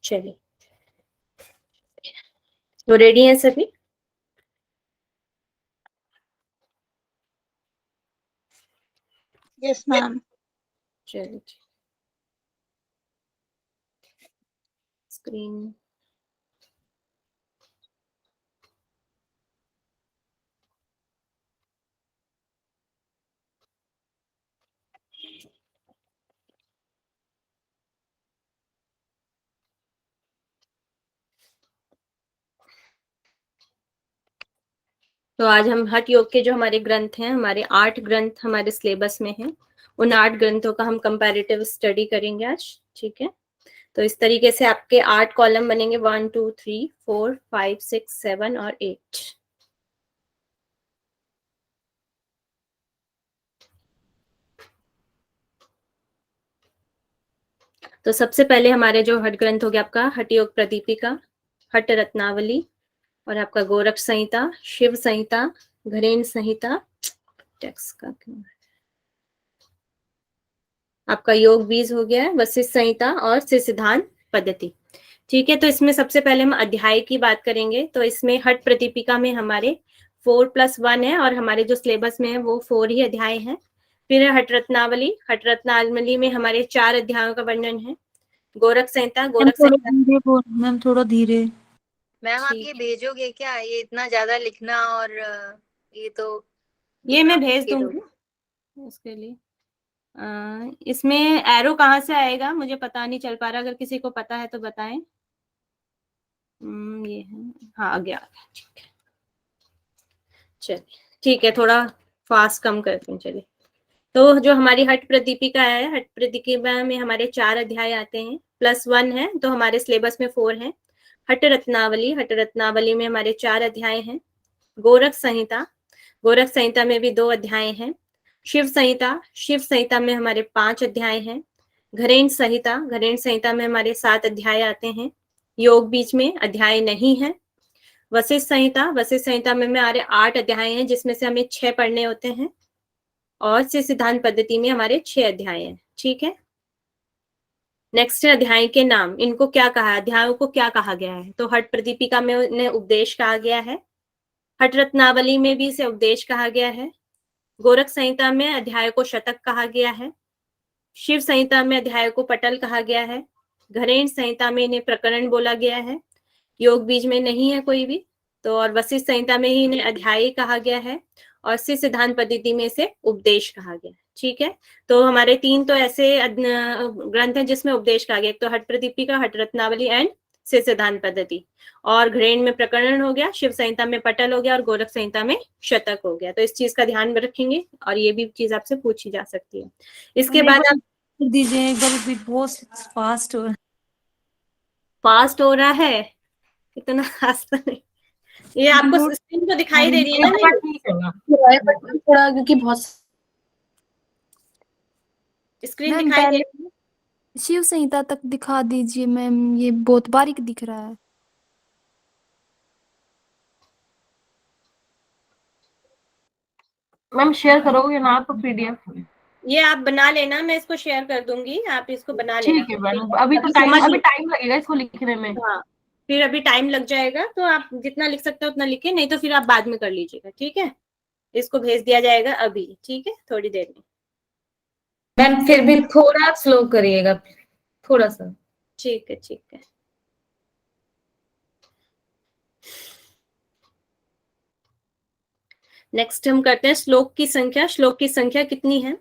चलिए, तो रेडी है सभी? Yes ma'am. चलिए, स्क्रीन तो आज हम हठ योग के जो हमारे ग्रंथ हैं, हमारे 8 ग्रंथ हमारे सिलेबस में हैं, उन 8 ग्रंथों का हम कंपैरेटिव स्टडी करेंगे आज। ठीक है, तो इस तरीके से आपके 8 कॉलम बनेंगे, 1 2 3 4 5 6 7 और 8। तो सबसे पहले हमारे जो हठ ग्रंथ हो गया आपका हठ योग प्रदीपिका, हठ रत्नावली और आपका गोरख संहिता, शिव संहिता, घरेन संहिता, टेक्स्ट का क्यों आपका योग बीज हो गया है, वशिष्ठ संहिता और सिद्धांत पद्धति। ठीक है, तो इसमें सबसे पहले हम अध्याय की बात करेंगे। तो इसमें हठ प्रदीपिका में हमारे 4+1 है और हमारे जो सिलेबस में है वो 4 ही अध्याय हैं। फिर हठ रत्नावली में हमारे 4 अध्यायों का वर्णन है। गोरख संहिता, मैम थोड़ा धीरे। मैम आप ये भेजोगे क्या? ये इतना ज्यादा लिखना और ये तो ये मैं भेज दूंगी इसके लिए। इसमें एरो कहाँ से आएगा मुझे पता नहीं चल पा रहा, अगर किसी को पता है तो बताएं। ये है, हाँ आ गया। ठीक है, चलिए ठीक है, थोड़ा फास्ट कम करते हैं। चलिए, तो जो हमारी हठ प्रदीपिका है, हठ प्रदीपिका में हमारे 4 अध्याय आते हैं, +1 है, तो हमारे सिलेबस में 4 है। हठ रत्नावली में हमारे 4 अध्याय हैं। गोरख संहिता में भी 2 अध्याय हैं। शिव संहिता में हमारे 5 अध्याय हैं। घरेन संहिता में हमारे 7 अध्याय आते हैं। योग बीच में अध्याय नहीं है। वशिष्ठ संहिता में हमारे 8 अध्याय हैं, जिसमें से हमें 6 पढ़ने होते हैं। और सिद्धांत पद्धति में हमारे 6 अध्याय हैं। ठीक है, नेक्स्ट अध्याय के नाम, इनको क्या कहा, अध्यायों को क्या कहा गया है? तो हठ प्रदीपिका में उन्हें उपदेश कहा गया है। हठ रत्नावली में भी इसे उपदेश कहा गया है। गोरख संहिता में अध्याय को शतक कहा गया है। शिव संहिता में अध्याय को पटल कहा गया है। घरेन संहिता में इन्हें प्रकरण बोला गया है। योग बीज में नहीं है कोई भी। तो और वशिष्ठ संहिता में ही इन्हें अध्याय कहा गया है और सिद्धांत पद्धति में इसे उपदेश कहा गया। ठीक है, तो हमारे 3 तो ऐसे ग्रंथ हैं जिसमें उपदेश कहा गया, एक तो हठ प्रदीपिका, हठ रत्नावली एंड सिद्धांत पद्धति। और घरेन में प्रकरण हो गया, शिव संहिता में पटल हो गया और गोरख संहिता में शतक हो गया। तो इस चीज का ध्यान में रखेंगे और ये भी चीज आपसे पूछी जा सकती है। इसके बाद आप दीजिए एक बार, बहुत फास्ट फास्ट हो रहा है, इतना फास्ट नहीं। ये आपको स्क्रीन तो दिखाई दे रही है ना? थोड़ा क्योंकि बहुत स्क्रीन दिखाई दे रही है? शिव संहिता तक दिखा दीजिए मैम, ये बहुत बारीक दिख रहा है। मैम शेयर करोगे ना आप पीडीएफ? ये आप बना लेना, मैं इसको शेयर कर दूंगी, आप इसको बना लेना। ठीक है मैडम, अभी टाइम लगेगा इसको लिखने में। हाँ, फिर अभी टाइम लग जाएगा, तो आप जितना लिख सकते हो उतना लिखिए, नहीं तो फिर आप बाद में कर लीजिएगा। ठीक है, इसको भेज दिया जाएगा अभी। ठीक है, थोड़ी देर में। मैम फिर भी थोड़ा स्लो करिएगा, थोड़ा सा। ठीक है, ठीक है। नेक्स्ट हम करते हैं श्लोक की संख्या। श्लोक की संख्या कितनी है?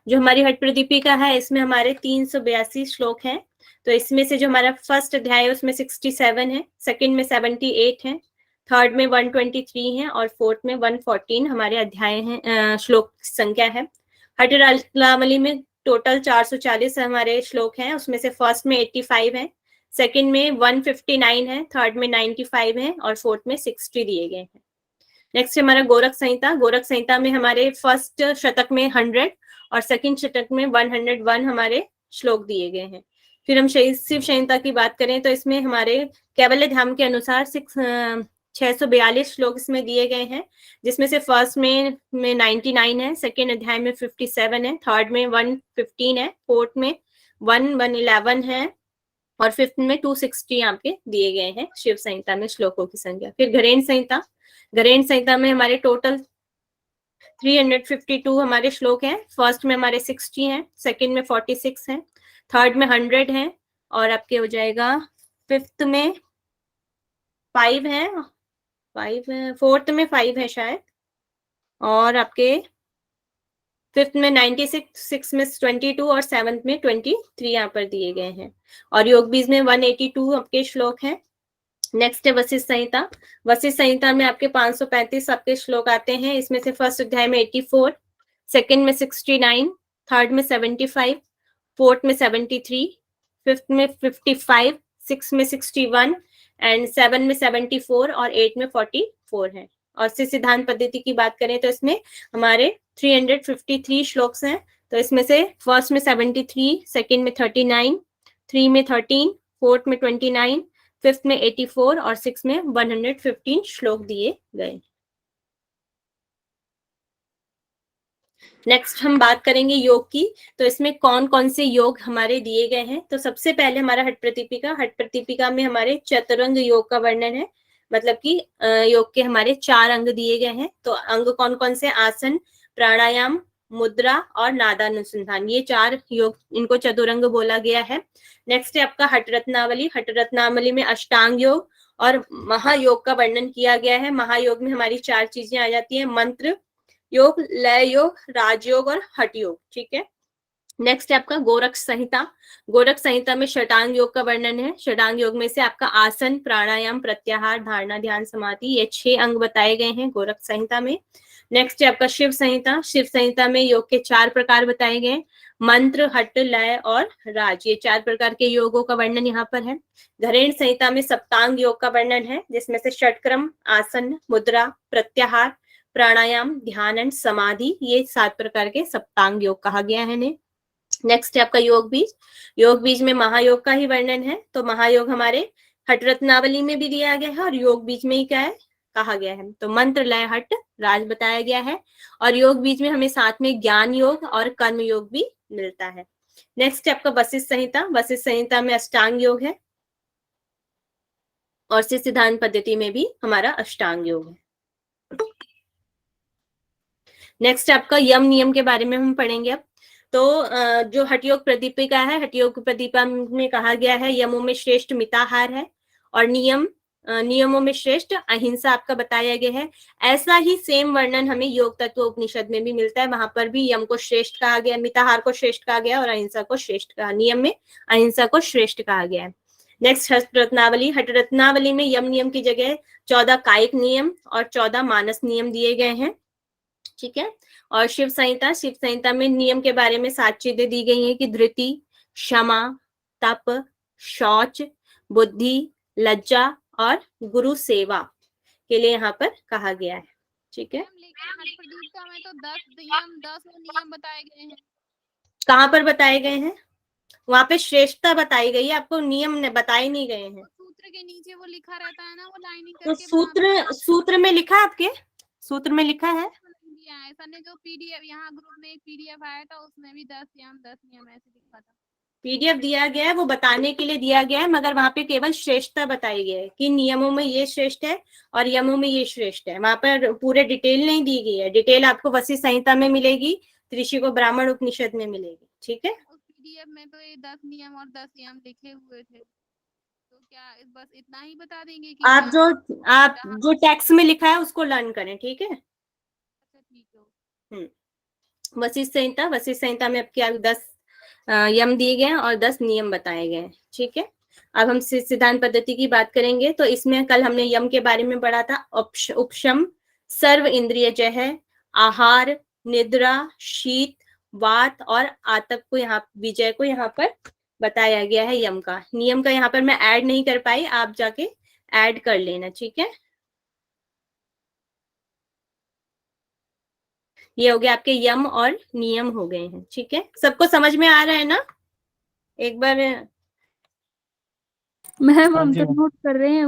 जो हमारी हठ प्रदीपिका है इसमें हमारे 382 श्लोक हैं। तो इसमें से जो हमारा फर्स्ट अध्याय है उसमें 67 है, सेकंड में 78 है, थर्ड में 123 है और फोर्थ में 114 हमारे अध्याय हैं, श्लोक संख्या है। हठ रत्नावली में टोटल 440 हमारे श्लोक हैं, उसमें से फर्स्ट में 85 है, सेकंड में 159 है, थर्ड में 95 है और फोर्थ में 60 दिए गए हैं। नेक्स्ट हमारा गोरख संहिता में हमारे फर्स्ट शतक में 100 और सेकंड शतक में 101 हमारे श्लोक दिए गए हैं। फिर हम शिव संहिता की बात करें तो इसमें हमारे कैवल्य धाम के अनुसार 642 श्लोक इसमें दिए गए हैं, जिसमें से फर्स्ट में 99 है, सेकेंड अध्याय में 57 है, थर्ड में 115 है, फोर्थ में 111 है और फिफ्थ में 260 आपके दिए गए हैं शिव संहिता में श्लोकों की संख्या। फिर घरेण संहिता, घरेण संहिता में हमारे टोटल 352 हमारे श्लोक हैं। फर्स्ट में हमारे 60 हैं, सेकंड में 46 हैं, थर्ड में 100 हैं, और आपके हो जाएगा फिफ्थ में 5 है, 5 है, फोर्थ में 5 है शायद, और आपके फिफ्थ में 96, सिक्स में 22 और सेवंथ में 23 यहाँ पर दिए गए हैं। और योग बीज में 182 आपके श्लोक हैं। नेक्स्ट है वशिष्ठ संहिता। वशिष्ठ संहिता में आपके 535 आपके श्लोक आते हैं। इसमें से फर्स्ट अध्याय में 84, सेकंड में 69, थर्ड में 75, फोर्थ में 73, फिफ्थ में 55, सिक्स में 61 एंड सेवन में 74 और 8 में 44 है। और सिद्धांत पद्धति की बात करें तो इसमें हमारे 353 श्लोक्स हैं। तो इसमें से फर्स्ट में 73, सेकंड में 39, थ्री में 13, फोर्थ में 29, फिफ्थ में 84 और सिक्स में 115 श्लोक दिए गए। नेक्स्ट हम बात करेंगे योग की। तो इसमें कौन कौन से योग हमारे दिए गए हैं। तो सबसे पहले हमारा हठ प्रदीपिका, हठ प्रदीपिका में हमारे चतुरंग योग का वर्णन है, मतलब कि योग के हमारे 4 अंग दिए गए हैं। तो अंग कौन कौन से, आसन, प्राणायाम, मुद्रा और नादानुसंधान, ये 4 योग, इनको चतुरंग बोला गया है। नेक्स्ट है आपका हठ रत्नावली। हठ रत्नावली में अष्टांग योग और महायोग का वर्णन किया गया है। महायोग में हमारी 4 चीजें आ जाती है, मंत्र योग, लय योग, राजयोग और हठ योग। ठीक है। नेक्स्ट है आपका गोरख संहिता। गोरख संहिता में षटांग योग का वर्णन है। षटांग योग में से आपका आसन, प्राणायाम, प्रत्याहार, धारणा, ध्यान, समाधि, ये 6 अंग बताए गए हैं गोरख संहिता में। नेक्स्ट है आपका शिव संहिता। शिव संहिता में योग के 4 प्रकार बताए गए, मंत्र, हट, लय और राज, ये 4 प्रकार के योगों का वर्णन यहाँ पर है। घरेण संहिता में सप्तांग योग का वर्णन है, जिसमें से षटक्रम, आसन, मुद्रा, प्रत्याहार, प्राणायाम, ध्यान एंड समाधि, ये 7 प्रकार के सप्तांग योग कहा गया है इन्हें। नेक्स्ट है आपका योग बीज। योग बीज में महायोग का ही वर्णन है। तो महायोग हमारे हठ रत्नावली में भी दिया गया है और योग बीज में ही क्या है, कहा गया है। तो मंत्र, लय, हट, राज बताया गया है। और योग बीज में हमें साथ में ज्ञान योग और कर्म योग भी मिलता है। नेक्स्ट है आपका वशिष्ठ संहिता। वशिष्ठ संहिता में अष्टांग योग है और सिद्धांत पद्धति में भी हमारा अष्टांग योग है। नेक्स्ट आपका यम नियम के बारे में हम पढ़ेंगे अब। तो जो हठयोग प्रदीपिका है, हठयोग प्रदीपा में कहा गया है यमों में श्रेष्ठ मिताहार है और नियमों में श्रेष्ठ अहिंसा आपका बताया गया है। ऐसा ही सेम वर्णन हमें योग तत्व उपनिषद में भी मिलता है। वहां पर भी यम को श्रेष्ठ कहा गया, मिताहार को श्रेष्ठ कहा गया और अहिंसा को श्रेष्ठ कहा, नियम में अहिंसा को श्रेष्ठ कहा गया है। नेक्स्ट हठ रत्नावली। हठ रत्नावली में यम नियम की जगह 14 कायिक नियम और 14 मानस नियम दिए गए हैं। ठीक है। और शिव संहिता। शिव संहिता में नियम के बारे में 7 चीजें दी गई हैं कि धृति, क्षमा, तप, शौच, बुद्धि, लज्जा और गुरु सेवा के लिए यहाँ पर कहा गया है। ठीक है। प्रदीपिका में तो 10 नियम बताए गए हैं। कहाँ पर बताए गए हैं? वहां पे श्रेष्ठता बताई गई है, आपको नियम बताए नहीं गए हैं। सूत्र के नीचे वो लिखा रहता है ना, वो लाइनिंग तो करके सूत्र में लिखा है, आपके सूत्र में लिखा है। सर ने जो पीडीएफ यहाँ ग्रुप में एक पीडीएफ आया था, उसमें भी 10 नियम ऐसे लिखा था। पीडीएफ दिया गया है, वो बताने के लिए दिया गया है, मगर वहां पे केवल श्रेष्ठता बताई गई है कि नियमों में ये श्रेष्ठ है और यमों में ये श्रेष्ठ है। वहां पर पूरे डिटेल नहीं दी गई है। डिटेल आपको वशिष्ठ संहिता में मिलेगी, त्रिशिको ब्राह्मण उपनिषद में मिलेगी। ठीक है। उस पीडीएफ में तो ये 10 नियम और 10 यम लिखे हुए थे, तो क्या बस इतना ही बता देंगे कि आप जो टेक्स्ट में लिखा है उसको लर्न करें। ठीक है। ठीक है। वशिष्ठ संहिता। वशिष्ठ संहिता में आपके 10 यम दिए गए हैं और 10 नियम बताए गए हैं। ठीक है। अब हम सिद्धांत पद्धति की बात करेंगे। तो इसमें कल हमने यम के बारे में पढ़ा था, उपशम, सर्व इंद्रिय जय, आहार, निद्रा, शीत, वात और आतप को यहाँ विजय को यहाँ पर बताया गया है यम का। नियम का यहाँ पर मैं ऐड नहीं कर पाई, आप जाके ऐड कर लेना। ठीक है। ये हो गया आपके यम और नियम हो गए हैं। ठीक है। सबको समझ में आ रहा है ना? एक बार मैम हम तो नोट कर रहे हैं,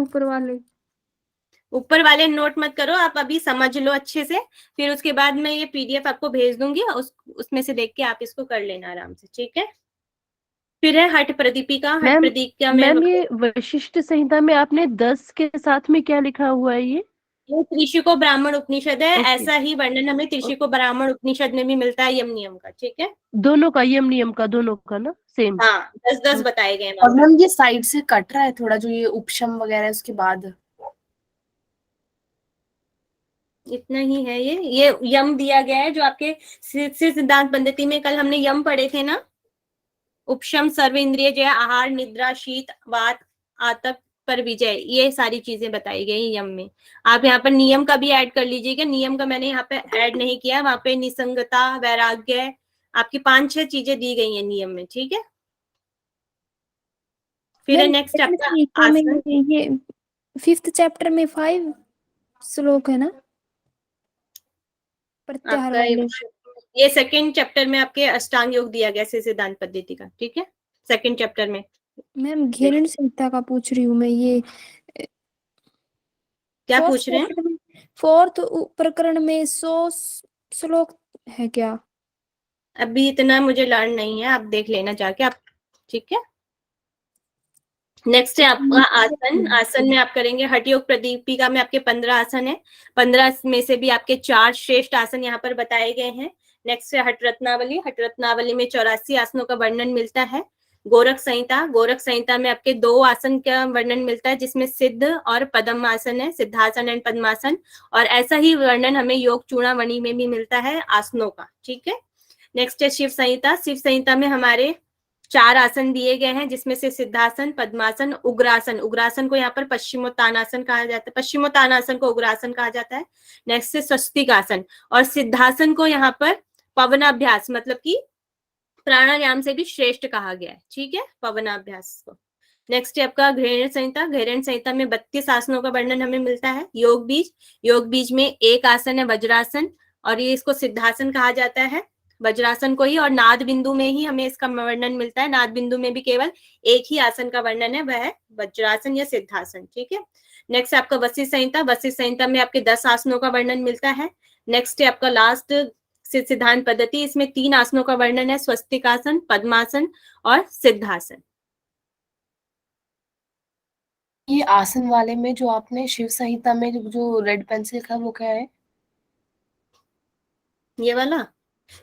ऊपर वाले नोट मत करो, आप अभी समझ लो अच्छे से, फिर उसके बाद मैं ये पीडीएफ आपको भेज दूंगी, उसमें से देख के आप इसको कर लेना आराम से। ठीक है। फिर है हट प्रदीपिका। हट मैम प्रदीपिका में मैम ये वशिष्ठ संहिता में आपने 10 के साथ में क्या लिखा हुआ है ये? ये त्रिशिको ब्राह्मण उपनिषद है। ओके ऐसा ही वर्णन हमें त्रिशिको ब्राह्मण उपनिषद में भी मिलता है, यम नियम का। ठीक है, दोनों का, यम नियम का, दोनों का ना सेम? हाँ 10-10 बताए गए हैं और वहाँ पे। मैम ये साइड से कट रहा है थोड़ा, जो ये उपशम वगैरह है उसके बाद। इतना ही है ये यम दिया गया है जो आपके सिद्धांत पद्धति में कल हमने यम पढ़े थे ना। उपशम, सर्व इंद्रिय जय, आहार, निद्रा, शीत, वात, आतप पर विजय, ये सारी चीजें बताई गई यम में। आप यहाँ पर नियम का भी ऐड कर लीजिएगा। नियम का मैंने यहाँ पे ऐड नहीं किया, वहां पे निसंगता, वैराग्य, आपकी 5-6 चीजें दी गई हैं नियम में। ठीक है, फिर नेक्स्ट मैम आपका संहिता में आसन। ये 5th चैप्टर में 5 श्लोक है ना, प्रत्याहार आपका वाले? ये सेकंड चैप्टर में आपके अष्टांग योग दिया गया सिद्धांत पद्धति का। ठीक है, सेकंड चैप्टर में। मैम घेरण संहिता का पूछ रही हूँ मैं, ये क्या फोर्थ पूछ रहे हैं? चैप्टर में, फोर्थ प्रकरण में 100 श्लोक है क्या? अभी इतना मुझे लर्न नहीं है, आप देख लेना जाके आप। ठीक है, नेक्स्ट है आपका आसन। आसन में आप करेंगे हठ योग प्रदीपिका में आपके 15 आसन है। 15 में से भी आपके 4 श्रेष्ठ आसन यहाँ पर बताए गए हैं। नेक्स्ट है हठ रत्नावली। हठ रत्नावली में 84 आसनों का वर्णन मिलता है। गोरख संहिता। गोरख संहिता में आपके 2 आसन का वर्णन मिलता है, जिसमें सिद्ध और पद्म आसन है, सिद्धासन एंड पद्मासन। और ऐसा ही वर्णन हमें योग चूड़ामणि में भी मिलता है आसनों का। ठीक है, नेक्स्ट है शिव संहिता। शिव संहिता में हमारे 4 आसन दिए गए हैं, जिसमें से सिद्धासन, पद्मासन, उग्रासन। उग्रासन को यहाँ पर पश्चिमोत्तानासन कहा जाता है, पश्चिमोत्तानासन को उग्रासन कहा जाता है। नेक्स्ट है स्वस्तिकासन। और सिद्धासन को यहाँ पर पवनाभ्यास मतलब कि प्राणायाम से भी श्रेष्ठ कहा गया है। ठीक है, पवनाभ्यास को। नेक्स्ट है आपका घृण संहिता। घृण संहिता में 32 आसनों का वर्णन हमें मिलता है। योग बीज। योग बीज में 1 आसन है वज्रासन, और ये इसको सिद्धासन कहा जाता है, वज्रासन को ही। और नाद बिंदु में ही हमें इसका वर्णन मिलता है। नाद बिंदु में भी केवल एक ही आसन का वर्णन है, वह है वज्रासन या सिद्धासन। ठीक है, नेक्स्ट आपका वशिष्ठ संहिता। वशिष्ठ संहिता में आपके 10 आसनों का वर्णन मिलता है। नेक्स्ट है आपका लास्ट सिद्धांत पद्धति। इसमें 3 आसनों का वर्णन है, स्वस्तिकासन, पद्मासन और सिद्धासन। ये आसन वाले में जो आपने शिव संहिता में जो रेड पेन से लिखा है वो क्या है? ये वाला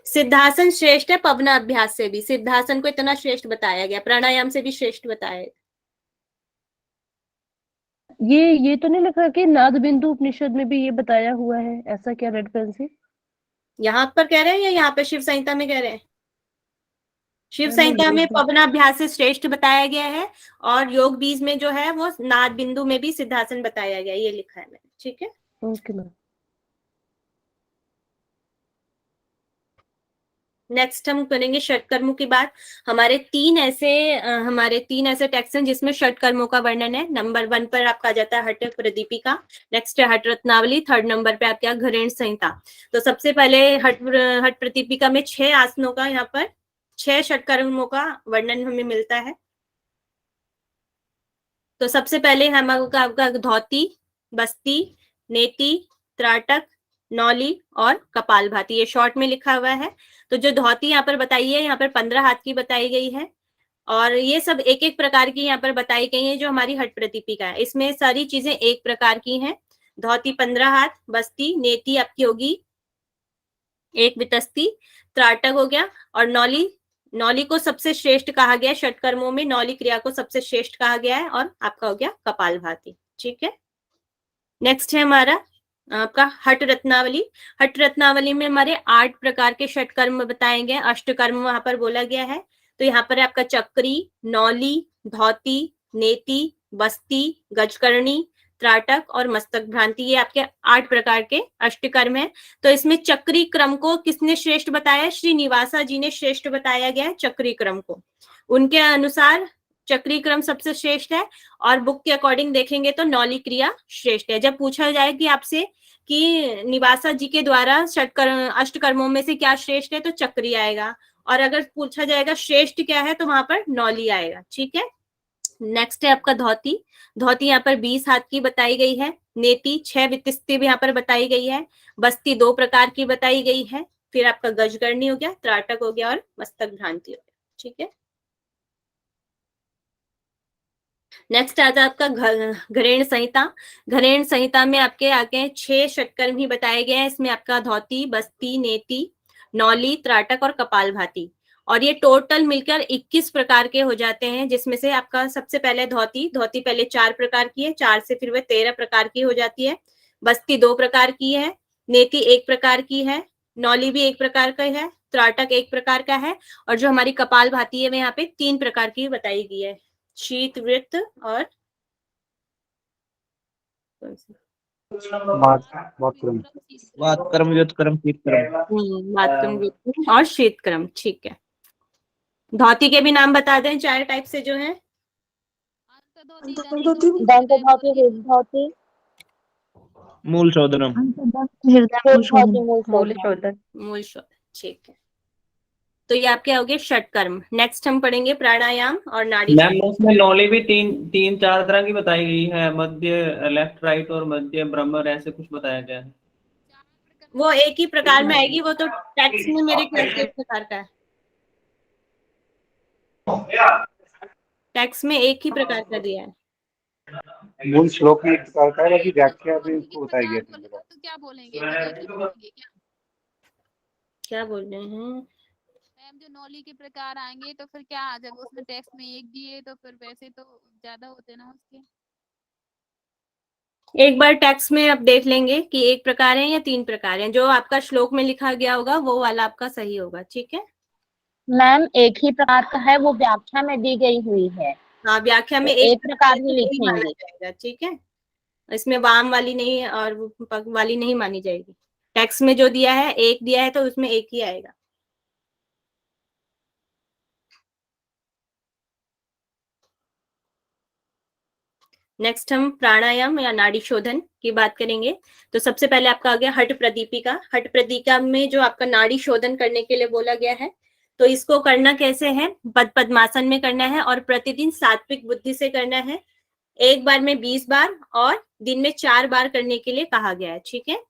सिद्धासन श्रेष्ठ है पवनाभ्यास से भी। सिद्धासन को इतना श्रेष्ठ बताया गया, प्राणायाम से भी श्रेष्ठ बताया। ये तो नहीं लिखा कि नाद बिंदु उपनिषद में भी ये बताया हुआ है, ऐसा क्या रेड पेन से? यहाँ पर कह रहे हैं या यहाँ पे शिव संहिता में कह रहे हैं? शिव मैंने संहिता में एक बार- पवनाभ्यास से श्रेष्ठ बताया गया है, और योग बीज में जो है वो नाद बिंदु में भी सिद्धासन बताया गया, ये लिखा है मैंने। ठीक है, ओके मैम। नेक्स्ट हम करेंगे षटकर्मों की बात। हमारे 3 ऐसे टेक्स्ट हैं जिसमें षटकर्मों का वर्णन है। नंबर 1 पर आपका आ जाता है हठ प्रदीपिका। नेक्स्ट है हठ रत्नावली। 3rd नंबर पे आपका घृण संहिता। तो सबसे पहले हठ प्रदीपिका में 6 आसनों का, यहाँ पर 6 षटकर्मों का वर्णन हमें मिलता है। तो सबसे पहले हम आपका धौती, बस्ती, नेति, त्राटक, नौली और कपालभाति, ये शॉर्ट में लिखा हुआ है। तो जो धौती यहाँ पर बताई है, यहाँ पर 15 हाथ की बताई गई है, और ये सब एक एक प्रकार की यहाँ पर बताई गई है जो हमारी हठ प्रदीपिका है। इसमें सारी चीजें एक प्रकार की हैं। धौती 15 हाथ, बस्ती, नेति आपकी होगी 1 वितस्ती, त्राटक हो गया, और नौली को सबसे श्रेष्ठ कहा गया है षटकर्मों में। नौली क्रिया को सबसे श्रेष्ठ कहा गया है, और आपका हो गया कपालभाति। ठीक है, नेक्स्ट है हमारा आपका हठ रत्नावली। हठ रत्नावली में हमारे 8 प्रकार के षटकर्म बताए गए, अष्टकर्म वहां पर बोला गया है। तो यहाँ पर आपका चक्री, नौली, धौती, नेति, बस्ती, गजकर्णी, त्राटक और मस्तक भ्रांति, ये आपके 8 प्रकार के अष्टकर्म है। तो इसमें चक्री क्रम को किसने श्रेष्ठ बताया? श्रीनिवासा जी ने श्रेष्ठ बताया गया है चक्री क्रम को। उनके अनुसार चक्री क्रम सबसे श्रेष्ठ है, और बुक के अकॉर्डिंग देखेंगे तो नौली क्रिया श्रेष्ठ है। जब पूछा जाए कि आपसे कि निवासा जी के द्वारा अष्टकर्मों में से क्या श्रेष्ठ है, तो चक्री आएगा, और अगर पूछा जाएगा श्रेष्ठ क्या है, तो वहां पर नौली आएगा। ठीक है, नेक्स्ट है आपका धौती। धौती यहाँ पर 20 हाथ की बताई गई है। नेति 6 वितस्ती भी यहाँ पर बताई गई है। बस्ती 2 प्रकार की बताई गई है। फिर आपका गजकर्णी हो गया, त्राटक हो गया और मस्तक भ्रांति हो गया। ठीक है, नेक्स्ट आता है आपका घरेण संहिता। घरेण संहिता में आपके आगे 6 षटकर्म ही बताए गए हैं। इसमें आपका धौती, बस्ती, नेति, नौली, त्राटक और कपालभाति, और ये टोटल मिलकर 21 प्रकार के हो जाते हैं, जिसमें से आपका सबसे पहले धौती पहले 4 प्रकार की है, 4 से फिर वह 13 प्रकार की हो जाती है। बस्ती 2 प्रकार की है, नेति 1 प्रकार की है, नौली भी 1 प्रकार का है, त्राटक 1 प्रकार का है, और जो हमारी कपालभाति है वह यहाँ पे 3 प्रकार की बताई गई है, शीत, वृत्त और वातकर्म, व्युत्कर्म, वातकर्म और शीतकर्म। ठीक है, धौती के भी नाम बता दें 4 टाइप से जो है। मूल शोधनम, मूल शोधन। मूल शोधन। ठीक है, तो ये आपके हो गए षटकर्म। नेक्स्ट हम पढ़ेंगे प्राणायाम और नाड़ी। मैम उसमें नौली भी तीन चार तरह की बताई गई है, मध्य, लेफ्ट राइट और मध्य, ब्रह्मर, ऐसे कुछ बताया गया है। वो एक ही प्रकार में आएगी, वो तो टेक्स्ट में मेरे ख्याल से एक प्रकार का है, टेक्स्ट में एक ही प्रकार का दिया है। मूल श्लोक में एक प्रकार का है, बाकी व्याख्या भी उसको बताई गई है। तो क्या बोलेंगे, एक ही बोलेंगे क्या बोल रहे हैं मैम? जो नौली के प्रकार आएंगे तो फिर क्या, जब उसमें टेक्स्ट में एक दिए तो फिर वैसे तो ज्यादा होते ना उसके। एक बार टेक्स्ट में आप देख लेंगे कि 1 प्रकार है या 3 प्रकार है। जो आपका श्लोक में लिखा गया होगा वो वाला आपका सही होगा। ठीक है मैम, एक ही प्रकार का है, वो व्याख्या में दी गई हुई है। हाँ, व्याख्या में तो एक प्रकार ही माना लिखेंगे। जाएगा। ठीक है, इसमें वाम वाली नहीं और पग वाली नहीं मानी जाएगी। टेक्स्ट में जो दिया है, एक दिया है तो उसमें एक ही आएगा। नेक्स्ट हम प्राणायाम या नाड़ी शोधन की बात करेंगे। तो सबसे पहले आपका आ गया हट प्रदीपिका। हट प्रदीपिका में जो आपका नाड़ी शोधन करने के लिए बोला गया है, तो इसको करना कैसे है, पद्मासन में करना है और प्रतिदिन सात्विक बुद्धि से करना है। एक बार में 20 बार और दिन में 4 बार करने के लिए कहा गया है। ठीक है,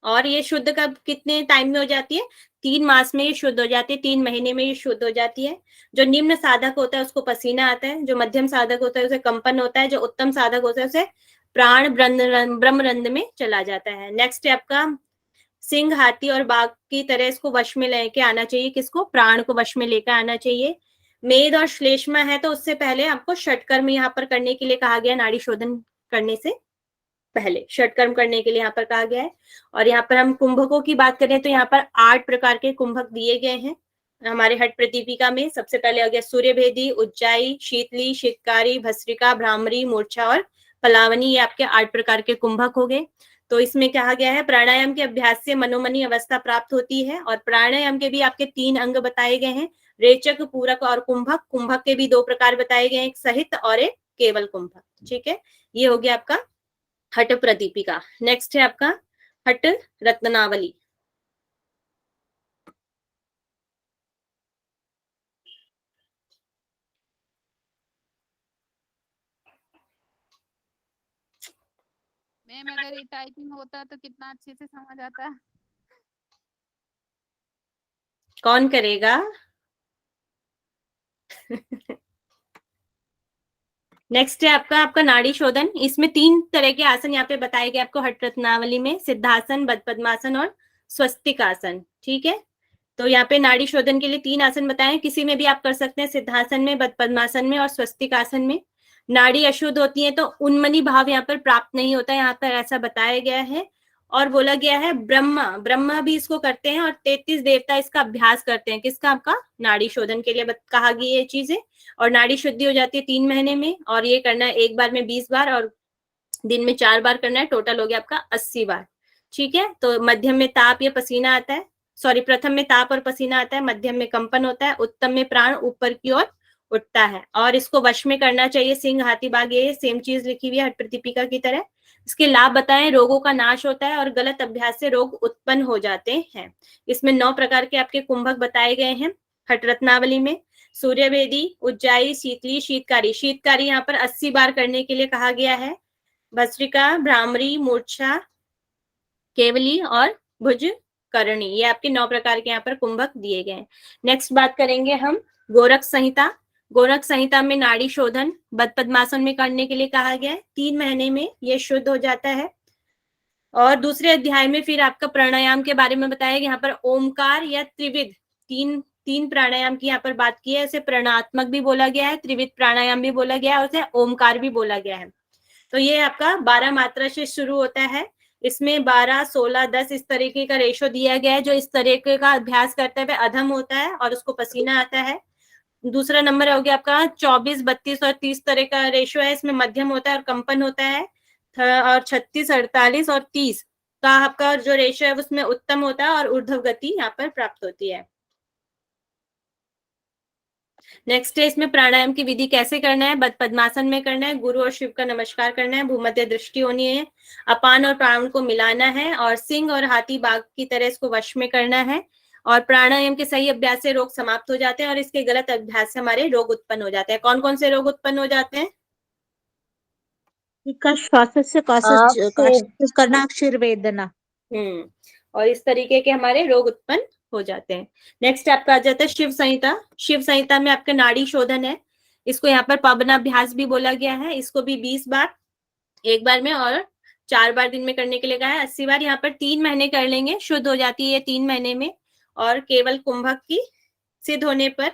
और ये शुद्ध कब कितने टाइम में हो जाती है? 3 मास में ये शुद्ध हो जाती है, 3 महीने में ये शुद्ध हो जाती है। जो निम्न साधक होता है उसको पसीना आता है, जो मध्यम साधक होता है उसे कंपन होता है, जो उत्तम साधक होता है उसे प्राण ब्रह्मरंध्र में चला जाता है। नेक्स्ट है आपका सिंह, हाथी और बाघ की तरह इसको वश में लेके आना चाहिए। किसको? प्राण को वश में लेकर आना चाहिए। मेद और श्लेष्मा है तो उससे पहले आपको षटकर्म यहाँ पर करने के लिए कहा गया, नाड़ी शोधन करने से पहले षटकर्म करने के लिए यहाँ पर कहा गया है। और यहाँ पर हम कुंभकों की बात करें तो यहाँ पर 8 प्रकार के कुंभक दिए गए हैं हमारे हट प्रदीपिका में। सबसे पहले आ गया सूर्यभेदी, उज्जाई, शीतली, शीतकारी, भस्त्रिका, भ्रामरी, मूर्छा और पलावनी। ये आपके 8 प्रकार के कुंभक हो गए। तो इसमें कहा गया है प्राणायाम के अभ्यास से मनोमनी अवस्था प्राप्त होती है। और प्राणायाम के भी आपके 3 अंग बताए गए हैं, रेचक, पूरक और कुंभक। कुंभक के भी 2 प्रकार बताए गए हैं, एक सहित और एक केवल कुंभक। ठीक है, ये हो गया आपका हट प्रदीपिका। नेक्स्ट है आपका हट रत्नावली। मैम अगर ये टाइपिंग होता तो कितना अच्छे से समझ आता। कौन करेगा? नेक्स्ट है आपका नाड़ी शोधन। इसमें 3 तरह के आसन यहाँ पे बताए गए आपको हट रत्नावली में, सिद्धासन, बद्ध पद्मासन और स्वस्तिक आसन। ठीक है, तो यहाँ पे नाड़ी शोधन के लिए 3 आसन बताए, किसी में भी आप कर सकते हैं, सिद्धासन में, बद्ध पद्मासन में और स्वस्तिक आसन में। नाड़ी अशुद्ध होती है तो उन्मनी भाव यहाँ पर प्राप्त नहीं होता, यहाँ पर ऐसा बताया गया है। और बोला गया है ब्रह्मा भी इसको करते हैं और 33 देवता इसका अभ्यास करते हैं। किसका? आपका नाड़ी शोधन के लिए कहा गई ये चीजें। और नाड़ी शुद्धि हो जाती है 3 महीने में, और ये करना है एक बार में 20 बार और दिन में 4 बार करना है। टोटल हो गया आपका 80 बार। ठीक है, तो मध्यम में ताप या पसीना आता है, प्रथम में ताप और पसीना आता है, मध्यम में कंपन होता है, उत्तम में प्राण ऊपर की ओर उठता है। और इसको वश में करना चाहिए। सिंह, हाथी, बाघ, ये सेम चीज लिखी हुई है हट प्रदीपिका की तरह। इसके लाभ बताएं, रोगों का नाश होता है और गलत अभ्यास से रोग उत्पन्न हो जाते हैं। इसमें 9 प्रकार के आपके कुंभक बताए गए हैं हट रत्नावली में। सूर्यभेदी, उज्जाई, शीतली, शीतकारी। शीतकारी यहाँ पर 80 बार करने के लिए कहा गया है। भस्त्रिका, भ्रामरी, मूर्छा, केवली और भुज करणी, ये आपके 9 प्रकार के यहाँ पर कुंभक दिए गए हैं। नेक्स्ट बात करेंगे हम गोरख संहिता। गोरख संहिता में नाड़ी शोधन बद्ध पद्मासन में करने के लिए कहा गया है। 3 महीने में ये शुद्ध हो जाता है। और दूसरे अध्याय में फिर आपका प्राणायाम के बारे में बताया गया। यहाँ पर ओमकार या त्रिविध तीन प्राणायाम की यहाँ पर बात की है। इसे प्राणात्मक भी बोला गया है, त्रिविध प्राणायाम भी बोला गया है, और उसे ओमकार भी बोला गया है। तो ये आपका 12 मात्रा से शुरू होता है। इसमें 12, 16, 10 इस तरीके का रेशो दिया गया है। जो इस तरीके का अभ्यास करता है वह अधम होता है और उसको पसीना आता है। दूसरा नंबर हो गया आपका 24, 32 और 30 तरह का रेशो है। इसमें मध्यम होता है और कंपन होता है। और 36, 48 और 30 का आपका जो रेशो है उसमें उत्तम होता है और ऊर्ध्व गति यहाँ पर प्राप्त होती है। नेक्स्ट है इसमें प्राणायाम की विधि कैसे करना है। बद्ध पद्मासन में करना है, गुरु और शिव का नमस्कार करना है, भूमध्य दृष्टि होनी है, अपान और प्राण को मिलाना है और सिंह और हाथी बाघ की तरह इसको वश में करना है। और प्राणायाम के सही अभ्यास से रोग समाप्त हो जाते हैं और इसके गलत अभ्यास से हमारे रोग उत्पन्न हो जाते हैं। कौन कौन से रोग उत्पन्न हो जाते हैं? करना, अक्षर वेदना। और इस तरीके के हमारे रोग उत्पन्न हो जाते हैं। नेक्स्ट आपका आ जाता है शिव संहिता। शिव संहिता में आपका नाड़ी शोधन है। इसको यहाँ पर पवनाभ्यास भी बोला गया है। इसको भी 20 बार एक बार में और 4 बार दिन में करने के लिए कहा है। 80 बार यहाँ पर 3 महीने कर लेंगे, शुद्ध हो जाती है 3 महीने में। और केवल कुंभक की सिद्ध होने पर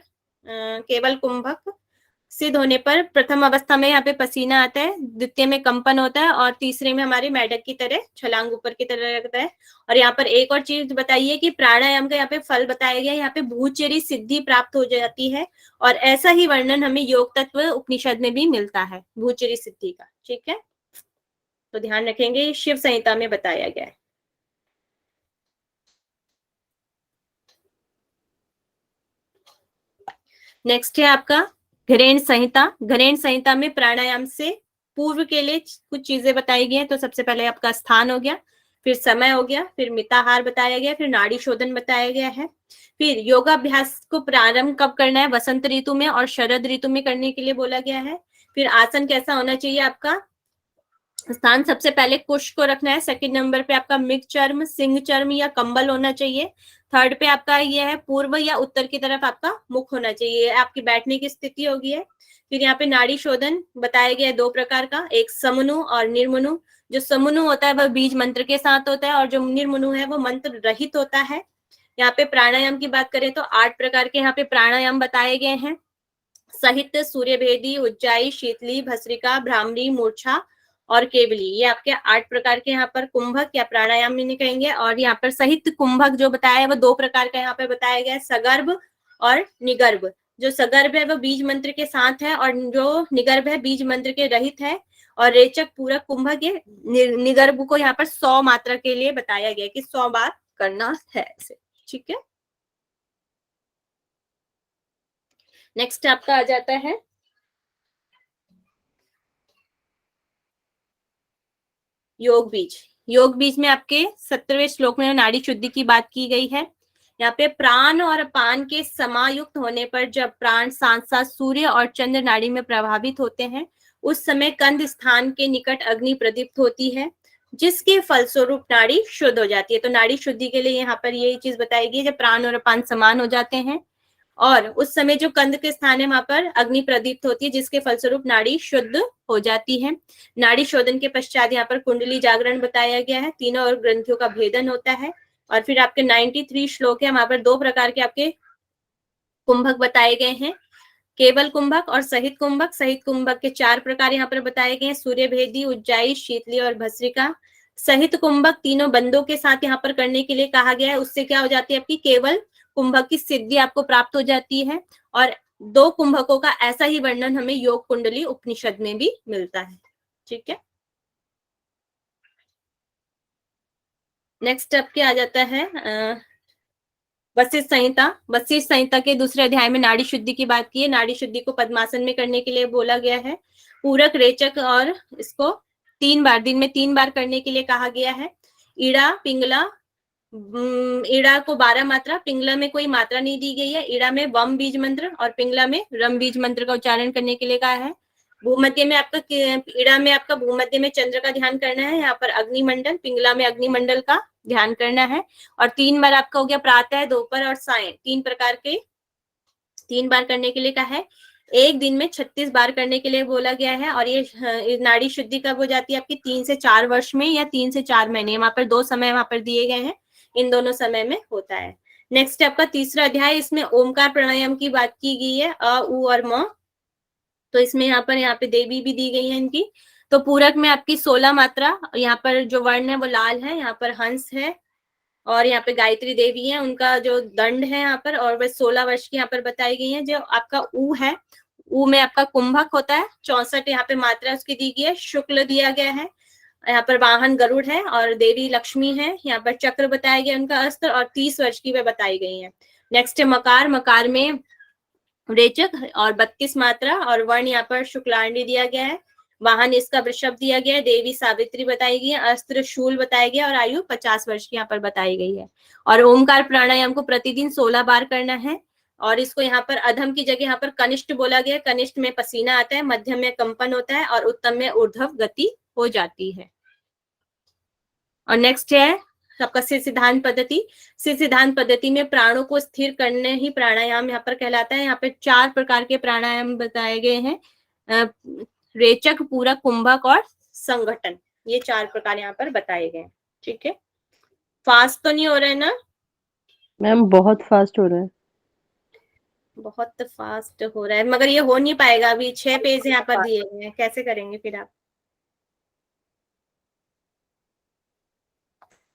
सिद्ध होने पर प्रथम अवस्था में यहाँ पे पसीना आता है, द्वितीय में कंपन होता है और तीसरे में हमारे मेढक की तरह छलांग ऊपर की तरह लगता है। और यहाँ पर एक और चीज बताइए कि प्राणायाम का यहाँ पे फल बताया गया है। यहाँ पे भूचरी सिद्धि प्राप्त हो जाती है और ऐसा ही वर्णन हमें योग तत्व उपनिषद में भी मिलता है, भूचरी सिद्धि का। ठीक है, तो ध्यान रखेंगे, शिव संहिता में बताया गया है। नेक्स्ट है आपका घरेण संहिता। घरेण संहिता में प्राणायाम से पूर्व के लिए कुछ चीजें बताई गई हैं। तो सबसे पहले आपका स्थान हो गया, फिर समय हो गया, फिर मिताहार बताया गया, फिर नाड़ी शोधन बताया गया है। फिर योगाभ्यास को प्रारंभ कब करना है, वसंत ऋतु में और शरद ऋतु में करने के लिए बोला गया है। फिर आसन कैसा होना चाहिए आपका, स्थान सबसे पहले कुश को रखना है। सेकंड नंबर पे आपका मृग चर्म, सिंह चर्म या कंबल होना चाहिए। थर्ड पे आपका ये है पूर्व या उत्तर की तरफ आपका मुख होना चाहिए, आपकी बैठने की स्थिति होगी है। फिर यहाँ पे नाड़ी शोधन बताया गया है 2 प्रकार का, एक समनु और निर्मनु। जो समनु होता है वह बीज मंत्र के साथ होता है और जो निर्मनु है वो मंत्र रहित होता है। यहाँ पे प्राणायाम की बात करें तो 8 प्रकार के यहाँ पे प्राणायाम बताए गए हैं। सहित, सूर्यभेदी, उज्जाई, शीतली, भस्त्रिका, भ्रामरी, मूर्छा और केवली, ये आपके 8 प्रकार के यहाँ पर कुंभक या प्राणायाम में कहेंगे। और यहाँ पर सहित कुंभक जो बताया है वो 2 प्रकार का यहाँ पे बताया गया है, सगर्भ और निगर्भ। जो सगर्भ है वो बीज मंत्र के साथ है और जो निगर्भ है बीज मंत्र के रहित है। और रेचक पूरक कुंभक ये निगर्भ को यहाँ पर 100 मात्रा के लिए बताया गया कि 100 बार करना है इसे। ठीक है, नेक्स्ट आपका आ जाता है योग बीज। योग बीज में आपके 17वें श्लोक में नाड़ी शुद्धि की बात की गई है। यहाँ पे प्राण और अपान के समायुक्त होने पर जब प्राण साथ साथ सूर्य और चंद्र नाड़ी में प्रभावित होते हैं उस समय कंद स्थान के निकट अग्नि प्रदीप्त होती है, जिसके फलस्वरूप नाड़ी शुद्ध हो जाती है। तो नाड़ी शुद्धि के लिए यहाँ पर यही चीज बताई गई है, जब प्राण और अपान समान हो जाते हैं और उस समय जो कंद के स्थान है वहां पर अग्नि प्रदीप्त होती है, जिसके फलस्वरूप नाड़ी शुद्ध हो जाती है। नाड़ी शोधन के पश्चात यहाँ पर कुंडली जागरण बताया गया है, तीनों और ग्रंथियों का भेदन होता है। और फिर आपके 93 श्लोक है, वहां पर 2 प्रकार के आपके कुंभक बताए गए हैं, केवल कुंभक और सहित कुंभक। सहित कुंभक के 4 प्रकार यहाँ पर बताए गए हैं, सूर्यभेदी, उज्जाई, शीतली और भस्त्रिका। सहित कुंभक तीनों बंदों के साथ यहाँ पर करने के लिए कहा गया है। उससे क्या हो जाती है, आपकी केवल कुंभक की सिद्धि आपको प्राप्त हो जाती है। और 2 कुंभकों का ऐसा ही वर्णन हमें योग कुंडली उपनिषद में भी मिलता है। ठीक है, नेक्स्ट आपके आ जाता है वशिष्ठ संहिता। वशिष्ठ संहिता के दूसरे अध्याय में नाड़ी शुद्धि की बात की है। नाड़ी शुद्धि को पद्मासन में करने के लिए बोला गया है। पूरक, रेचक और इसको 3 बार दिन में 3 बार करने के लिए कहा गया है। ईड़ा, पिंगला, ईड़ा को 12 मात्रा, पिंगला में कोई मात्रा नहीं दी गई है। ईड़ा में वम बीज मंत्र और पिंगला में रम बीज मंत्र का उच्चारण करने के लिए कहा है। भूमध्य में आपका ईड़ा में आपका भूमध्य में चंद्र का ध्यान करना है, यहाँ पर अग्निमंडल, पिंगला में अग्निमंडल का ध्यान करना है। और 3 बार आपका हो गया प्रातः, दोपहर और सायं, 3 प्रकार के 3 बार करने के लिए कहा है। एक दिन में 36 बार करने के लिए बोला गया है। और ये नाड़ी शुद्धि कब हो जाती है आपकी 3 से 4 वर्ष में या 3 से 4 महीने, वहां पर 2 समय वहां पर दिए गए हैं, इन दोनों समय में होता है। नेक्स्ट आपका तीसरा अध्याय, इसमें ओमकार प्राणायाम की बात की गई है, अ उ और म। तो इसमें यहाँ पे देवी भी दी गई है इनकी। तो पूरक में आपकी 16 मात्रा, यहाँ पर जो वर्ण है वो लाल है, यहाँ पर हंस है और यहाँ पे गायत्री देवी है, उनका जो दंड है यहाँ पर, और वह 16 वर्ष की यहाँ पर बताई गई है। जो आपका ऊ है, ऊ में आपका कुंभक होता है, 64 यहाँ पे मात्रा उसकी दी गई है, शुक्ल दिया गया है, यहाँ पर वाहन गरुड़ है और देवी लक्ष्मी है, यहाँ पर चक्र बताया गया उनका अस्त्र, और 30 वर्ष की वे बताई गई है। नेक्स्ट है मकार, मकार में रेचक और 32 मात्रा और वर्ण यहाँ पर शुक्लांडी दिया गया है, वाहन इसका वृषभ दिया गया है, देवी सावित्री बताई गई है, अस्त्र शूल बताया गया और आयु 50 वर्ष की यहाँ पर बताई गई है। और ओमकार प्राणायाम को प्रतिदिन 16 बार करना है। और इसको यहाँ पर अधम की जगह यहाँ पर कनिष्ठ बोला गया है, कनिष्ठ में पसीना आता है, मध्यम में कंपन होता है और उत्तम में ऊर्ध्व गति हो जाती है। और नेक्स्ट है आपका सिर सिद्धांत पद्धति। सिर सिद्धांत पद्धति में प्राणों को स्थिर करने ही प्राणायाम यहाँ पर कहलाता है। यहाँ पे 4 प्रकार के प्राणायाम बताए गए हैं, रेचक, पूरक, कुंभक और संगठन, ये 4 प्रकार यहाँ पर बताए गए हैं। ठीक है, फास्ट तो नहीं हो रहा है ना मैम? बहुत फास्ट हो रहा है। बहुत फास्ट हो रहा है, मगर ये हो नहीं पाएगा, अभी 6 पेज यहाँ पर दिए गए हैं, कैसे करेंगे फिर आप?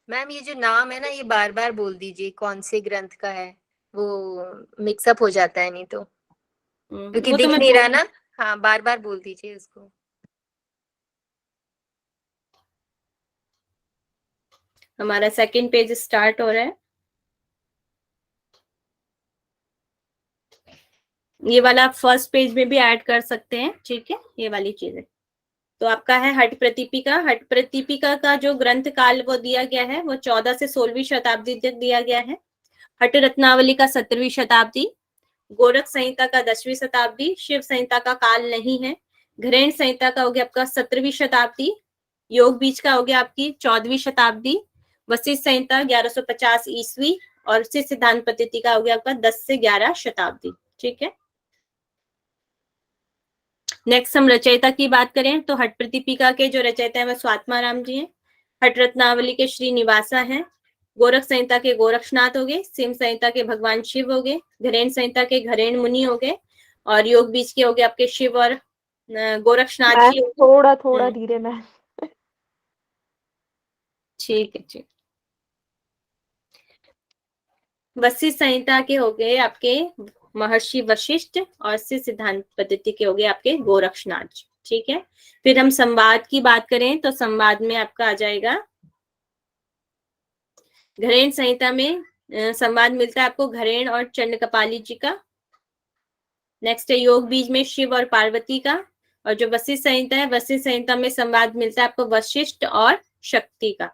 मैम ये जो नाम है ना, ये बार बार बोल दीजिए कौन से ग्रंथ का है, वो मिक्सअप हो जाता है नहीं तो, क्योंकि वो तो दिख मैं नहीं रहा ना। हाँ, बार बार बोल दीजिए उसको। हमारा सेकंड पेज स्टार्ट हो रहा है। ये वाला आप फर्स्ट पेज में भी ऐड कर सकते हैं। ठीक है, ये वाली चीजें तो आपका है हट प्रतिपिका। हट प्रतिपिका का जो ग्रंथ काल वो दिया गया है वो 14 से 16वीं शताब्दी तक दिया गया है। हट रत्नावली का 17वीं शताब्दी, गोरख संहिता का 10वीं शताब्दी, शिव संहिता का काल नहीं है। घरेण संहिता का हो गया आपका 17वीं शताब्दी, योग बीज का हो गया आपकी 14वीं शताब्दी, वशिष्ठ संहिता 1150 ईस्वी और सिद्ध सिद्धांत पद्धति का हो गया आपका 10 से 11 शताब्दी। ठीक है, नेक्स्ट हम रचयिता की बात करें तो हट प्रतिपिका के जो रचयिता है वह स्वात्माराम जी हैं। हट रत्नावली के श्री निवासा हैं। गोरख संहिता के गोरक्षनाथ हो गए, सिम संहिता के भगवान शिव हो गए, घरेण संहिता के घरेण मुनि हो गए और योग बीज के हो गए आपके शिव और गोरक्षनाथ जी। थोड़ा धीरे मैम। ठीक है, ठीक। वशिष्ठ संहिता के हो गए आपके महर्षि वशिष्ठ और सिद्ध सिद्धांत पद्धति के हो गए आपके गोरक्षनाथ जी। ठीक है, फिर हम संवाद की बात करें तो संवाद में आपका आ जाएगा घरेण संहिता में संवाद मिलता है आपको घरेण और चंडकपाली जी का। नेक्स्ट है योग बीज में शिव और पार्वती का। और जो वशिष्ठ संहिता है, वशिष्ठ संहिता में संवाद मिलता है आपको वशिष्ठ और शक्ति का।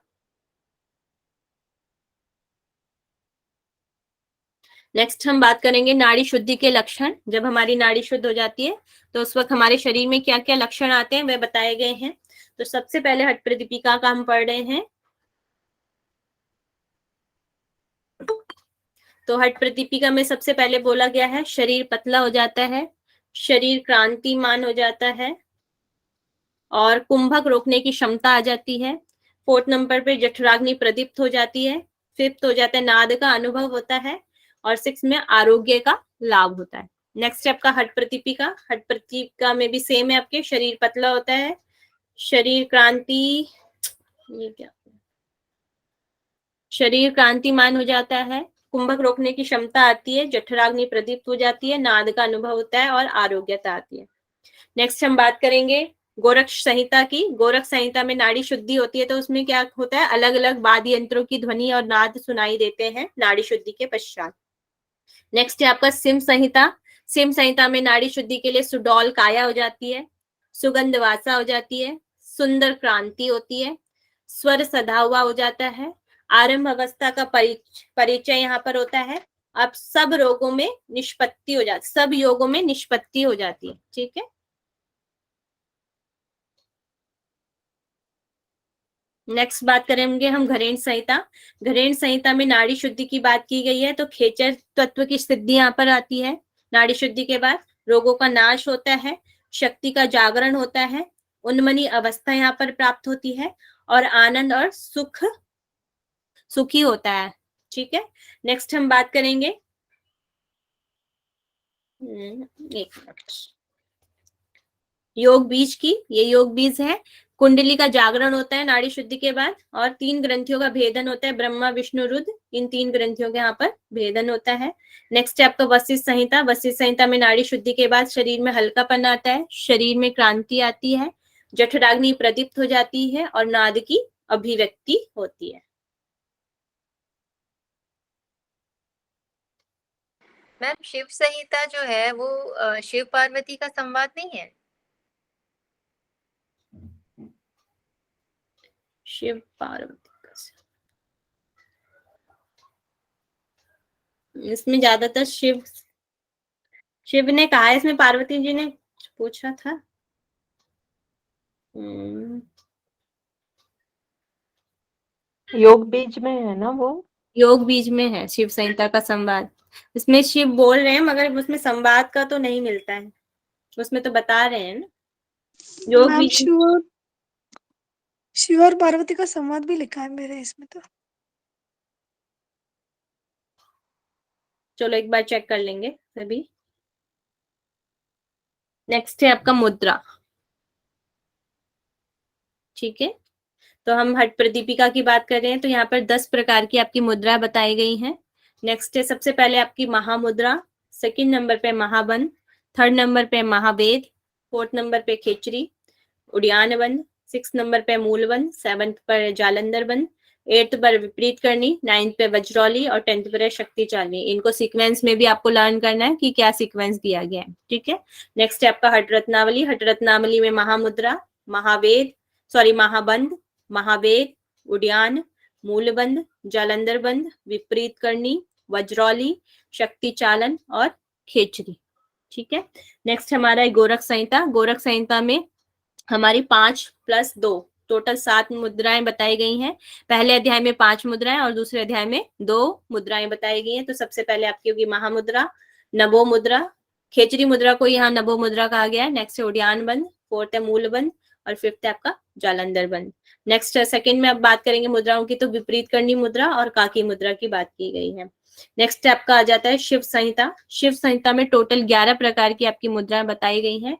नेक्स्ट हम बात करेंगे नाड़ी शुद्धि के लक्षण। जब हमारी नाड़ी शुद्ध हो जाती है तो उस वक्त हमारे शरीर में क्या क्या लक्षण आते हैं वे बताए गए हैं। तो सबसे पहले हट प्रतिपिका का हम पढ़ रहे हैं। तो हट प्रतिपिका में सबसे पहले बोला गया है शरीर पतला हो जाता है, शरीर क्रांतिमान हो जाता है और कुंभक रोकने की क्षमता आ जाती है। 4th नंबर पे जठराग्नि प्रदीप्त हो जाती है। 5th हो जाता है नाद का अनुभव होता है और 6 में आरोग्य का लाभ होता है। नेक्स्ट आपका हट प्रतिपिका। हट प्रतिपिका में भी सेम है, आपके शरीर पतला होता है, शरीर क्रांतिमान हो जाता है, कुंभक रोकने की क्षमता आती है, जठराग्नि प्रदीप्त हो जाती है, नाद का अनुभव होता है और आरोग्यता आती है। नेक्स्ट हम बात करेंगे गोरख संहिता की। गोरख संहिता में नाड़ी शुद्धि होती है तो उसमें क्या होता है, अलग अलग वाद्य यंत्रों की ध्वनि और नाद सुनाई देते हैं नाड़ी शुद्धि के पश्चात। नेक्स्ट है आपका सिम संहिता। सिम संहिता में नाड़ी शुद्धि के लिए सुडौल काया हो जाती है, सुगंध वासा हो जाती है, सुंदर क्रांति होती है, स्वर सधा हुआ हो जाता है, आरंभ अवस्था का परिचय यहाँ पर होता है। अब सब रोगों में निष्पत्ति हो जाती, सब योगों में निष्पत्ति हो जाती है। ठीक है, नेक्स्ट बात करेंगे हम घरेण संहिता। घरेण संहिता में नाड़ी शुद्धि की बात की गई है तो खेचर तत्व की सिद्धि यहाँ पर आती है नाड़ी शुद्धि के बाद। रोगों का नाश होता है, शक्ति का जागरण होता है, उन्मनी अवस्था यहाँ पर प्राप्त होती है, और आनंद और सुखी होता है। ठीक है, नेक्स्ट हम बात करेंगे एक मिनट, योग बीज की। ये योग बीज है, कुंडली का जागरण होता है नाड़ी शुद्धि के बाद, और 3 ग्रंथियों का भेदन होता है, ब्रह्मा विष्णु रुद्र, इन 3 ग्रंथियों के यहाँ पर भेदन होता है। नेक्स्ट है आपका वशिष्ठ संहिता। वशिष्ठ संहिता में नाड़ी शुद्धि के बाद शरीर में हल्कापन आता है, शरीर में क्रांति आती है, जठराग्नि प्रदीप्त हो जाती है, और नाद की अभिव्यक्ति होती है। मैम शिव संहिता जो है वो शिव पार्वती का संवाद नहीं है? शिव पार्वती का, इसमें ज्यादातर शिव ने कहा है, इसमें पार्वती जी ने पूछा था। योग बीज में है ना वो? योग बीज में है शिव संहिता का संवाद। इसमें शिव बोल रहे हैं मगर उसमें संवाद का तो नहीं मिलता है, उसमें तो बता रहे हैं ना। योग मैम बीज शिव और पार्वती का संवाद भी लिखा है मेरे इसमें तो। चलो एक बार चेक कर लेंगे सभी। नेक्स्ट है आपका मुद्रा। ठीक है, तो हम हट प्रदीपिका की बात कर रहे हैं, तो यहाँ पर 10 प्रकार की आपकी मुद्रा बताई गई हैं। नेक्स्ट है सबसे पहले आपकी महामुद्रा, सेकंड नंबर पे महाबंध, थर्ड नंबर पे महावेद, फोर्थ नंबर पे खेचरी, उड़ियान बंद, 6 नंबर पे मूलबंद, 7th पर जालंधर बंद, 8th पर विपरीत करनी, 9th पे वज्रौली, और 10th पर है शक्ति चालनी। इनको सीक्वेंस में भी आपको लर्न करना है कि क्या सीक्वेंस दिया गया है। ठीक है, नेक्स्ट है आपका हट रत्नावली। हट रत्नावली में महामुद्रा, महाबंध, महावेद, उड़ियान, मूलबंध, जालंधर बंद, विपरीत करनी, वज्रौली, शक्ति चालन और खेचरी। ठीक है, नेक्स्ट हमारा है गोरख संहिता। गोरख संहिता में हमारी 5 + 2 टोटल 7 मुद्राएं बताई गई हैं। पहले अध्याय में 5 मुद्राएं और दूसरे अध्याय में 2 मुद्राएं बताई गई हैं। तो सबसे पहले आपकी होगी महामुद्रा, नभो मुद्रा, खेचरी मुद्रा को यहाँ नभो मुद्रा कहा गया है। नेक्स्ट है उड़ियान बंद, 4th है मूल बंद, और 5th है आपका जालंधर बंद। नेक्स्ट सेकंड में अब बात करेंगे मुद्राओं की, तो विपरीत करनी मुद्रा और काकी मुद्रा की बात की गई है। नेक्स्ट आपका आ जाता है शिव संहिता। शिव संहिता में टोटल 11 प्रकार की आपकी मुद्राएं बताई गई हैं।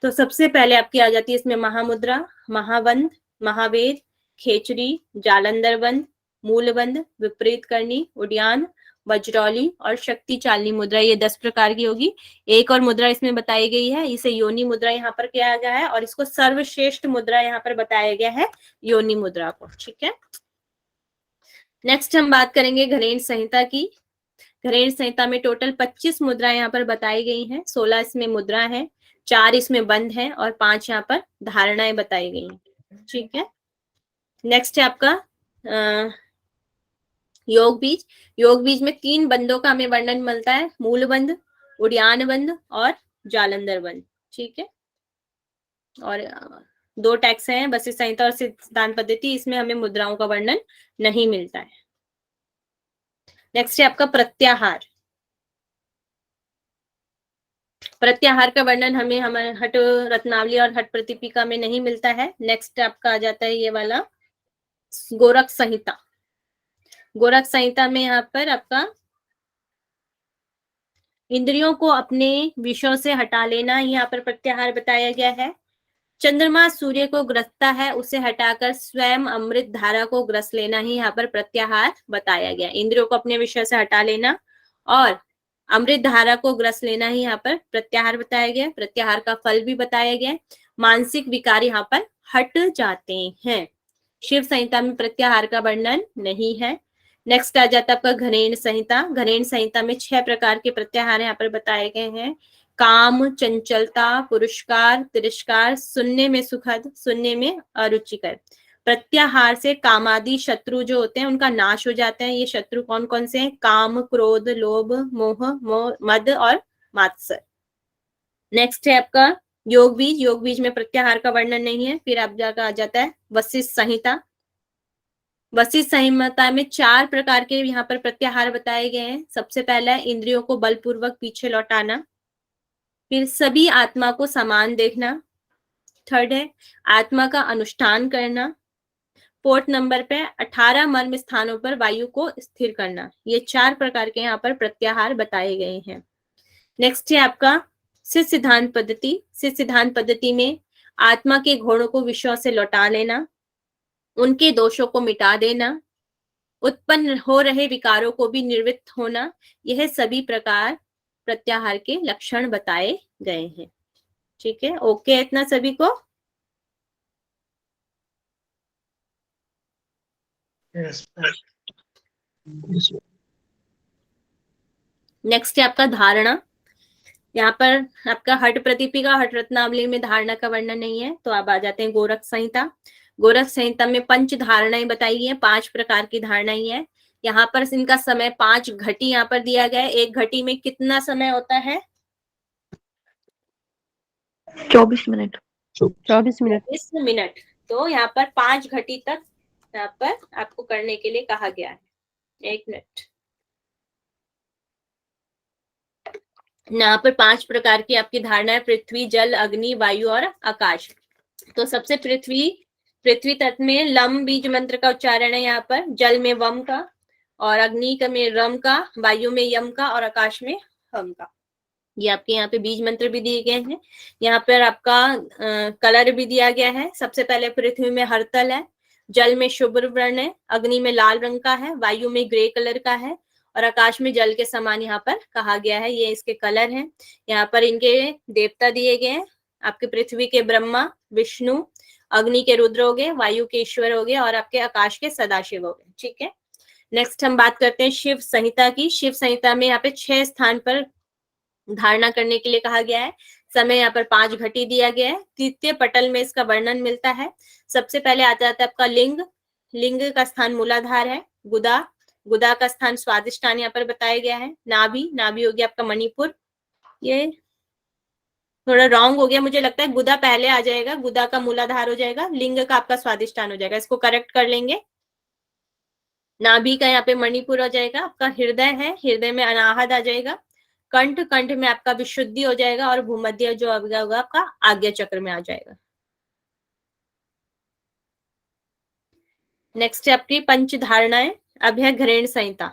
तो सबसे पहले आपकी आ जाती है इसमें महामुद्रा, महाबंध, महावेद, खेचरी, जालंधर बंद, मूल बंद, विपरीत करनी, उड़ियान, वज्रौली और शक्ति चालनी मुद्रा। ये 10 प्रकार की होगी। एक और मुद्रा इसमें बताई गई है, इसे योनि मुद्रा यहाँ पर किया गया है, और इसको सर्वश्रेष्ठ मुद्रा यहाँ पर बताया गया है, योनि मुद्रा को। ठीक है, नेक्स्ट हम बात करेंगे घरेण संहिता की। घरेण संहिता में टोटल 25 मुद्राएं यहाँ पर बताई गई हैं। 16 इसमें मुद्रा है, 4 इसमें बंद है, और 5 यहाँ पर धारणाएं बताई गई हैं। ठीक है, नेक्स्ट है आपका योग बीज। योग बीज में 3 बंदों का हमें वर्णन मिलता है, मूल बंद, उड़ियान बंद और जालंधर बंद। ठीक है, और 2 टैक्स हैं, वशिष्ठ संहिता और सिद्धांत पद्धति, इसमें हमें मुद्राओं का वर्णन नहीं मिलता है। नेक्स्ट है आपका प्रत्याहार। प्रत्याहार का वर्णन हमें हमारे हट रत्नावली और हट प्रदीपिका में नहीं मिलता है। नेक्स्ट आपका आ जाता है ये वाला गोरख संहिता। गोरख संहिता में यहाँ पर आपका इंद्रियों को अपने विषयों से हटा लेना, यहाँ पर प्रत्याहार बताया गया है। चंद्रमा सूर्य को ग्रसता है, उसे हटाकर स्वयं अमृत धारा को ग्रस लेना ही यहाँ पर प्रत्याहार बताया गया। इंद्रियों को अपने विषय से हटा लेना और अमृत धारा को ग्रस लेना ही यहाँ पर प्रत्याहार बताया गया। प्रत्याहार का फल भी बताया गया। मानसिक विकार यहाँ पर हट जाते हैं। शिव संहिता में प्रत्याहार का वर्णन नहीं है। नेक्स्ट आ जाता है आपका घरेण संहिता। घरेण संहिता में 6 प्रकार के प्रत्याहार यहाँ पर बताए गए हैं। काम, चंचलता, पुरस्कार, तिरस्कार, सुनने में सुखद, सुनने में अरुचिकर। प्रत्याहार से कामादि शत्रु जो होते हैं उनका नाश हो जाता है। ये शत्रु कौन कौन से हैं? काम, क्रोध, लोभ, मोह, मद और मात्सर। नेक्स्ट है आपका योग बीज। योग बीज में प्रत्याहार का वर्णन नहीं है। फिर आप जाकर आ जाता है वशिष्ठ संहिता। वशिष्ठ संहिता में 4 प्रकार के यहाँ पर प्रत्याहार बताए गए हैं। सबसे पहला है इंद्रियों को बलपूर्वक पीछे लौटाना। फिर सभी आत्मा को समान देखना। थर्ड है आत्मा का अनुष्ठान करना। फोर्थ नंबर पे 18 मर्म स्थानों पर वायु को स्थिर करना। ये 4 प्रकार के यहाँ पर प्रत्याहार बताए गए हैं। नेक्स्ट है आपका सिद्ध सिद्धांत पद्धति। सिद्ध सिद्धांत पद्धति में आत्मा के घोड़ों को विषयों से लौटा लेना, उनके दोषों को मिटा देना, उत्पन्न हो रहे विकारों को भी निर्वृत्त होना, यह सभी प्रकार प्रत्याहार के लक्षण बताए गए हैं। ठीक है, ओके इतना सभी को। नेक्स्ट है आपका धारणा। यहाँ पर आपका हट प्रदीपिका हट रत्नावली में धारणा का वर्णन नहीं है, तो आप आ जाते हैं गोरख संहिता। गोरख संहिता में पंच धारणाएं बताई गई हैं, 5 प्रकार की धारणाएं हैं। यहाँ पर इनका समय 5 घटी यहाँ पर दिया गया है। एक घटी में कितना समय होता है? 24 मिनट। 24 मिनट। 20 मिनट। तो यहाँ पर 5 घटी तक यहाँ पर आपको करने के लिए कहा गया है। 1 मिनट। यहाँ पर 5 प्रकार की आपकी धारणा है, पृथ्वी, जल, अग्नि, वायु और आकाश। तो सबसे पृथ्वी तत्व में लम बीज मंत्र का उच्चारण है यहाँ पर, जल में वम का, और अग्नि का में रम का, वायु में यम का, और आकाश में हम का। ये आपके यहाँ पे बीज मंत्र भी दिए गए हैं। यहाँ पर आपका कलर भी दिया गया है। सबसे पहले पृथ्वी में हरतल है, जल में शुभ्र वर्ण है, अग्नि में लाल रंग का है, वायु में ग्रे कलर का है, और आकाश में जल के समान यहाँ पर कहा गया है। ये इसके कलर हैं। यहाँ पर इनके देवता दिए गए हैं। आपके पृथ्वी के ब्रह्मा, विष्णु, अग्नि के रुद्र हो गए, वायु के ईश्वर हो गए, और आपके आकाश के सदाशिव हो गए। ठीक है, नेक्स्ट हम बात करते हैं शिव संहिता की। शिव संहिता में यहाँ पे 6 स्थान पर धारणा करने के लिए कहा गया है। समय यहाँ पर 5 घटी दिया गया है। तृतीय पटल में इसका वर्णन मिलता है। सबसे पहले आ जाता है आपका लिंग। लिंग का स्थान मूलाधार है। गुदा का स्थान स्वादिष्ठान यहाँ पर बताया गया है। नाभि हो गया आपका मणिपुर। ये थोड़ा रॉन्ग हो गया, मुझे लगता है गुदा पहले आ जाएगा, गुदा का मूलाधार हो जाएगा, लिंग का आपका स्वादिष्ठान हो जाएगा। इसको करेक्ट कर लेंगे। नाभि का यहाँ पे मणिपुर हो जाएगा। आपका हृदय है, हृदय में अनाहत आ जाएगा। कंठ में आपका विशुद्धि हो जाएगा, और भूमध्य जो होगा आपका आज्ञा चक्र में आ जाएगा। नेक्स्ट है आपकी पंच धारणाएं। अब है घरेण संहिता।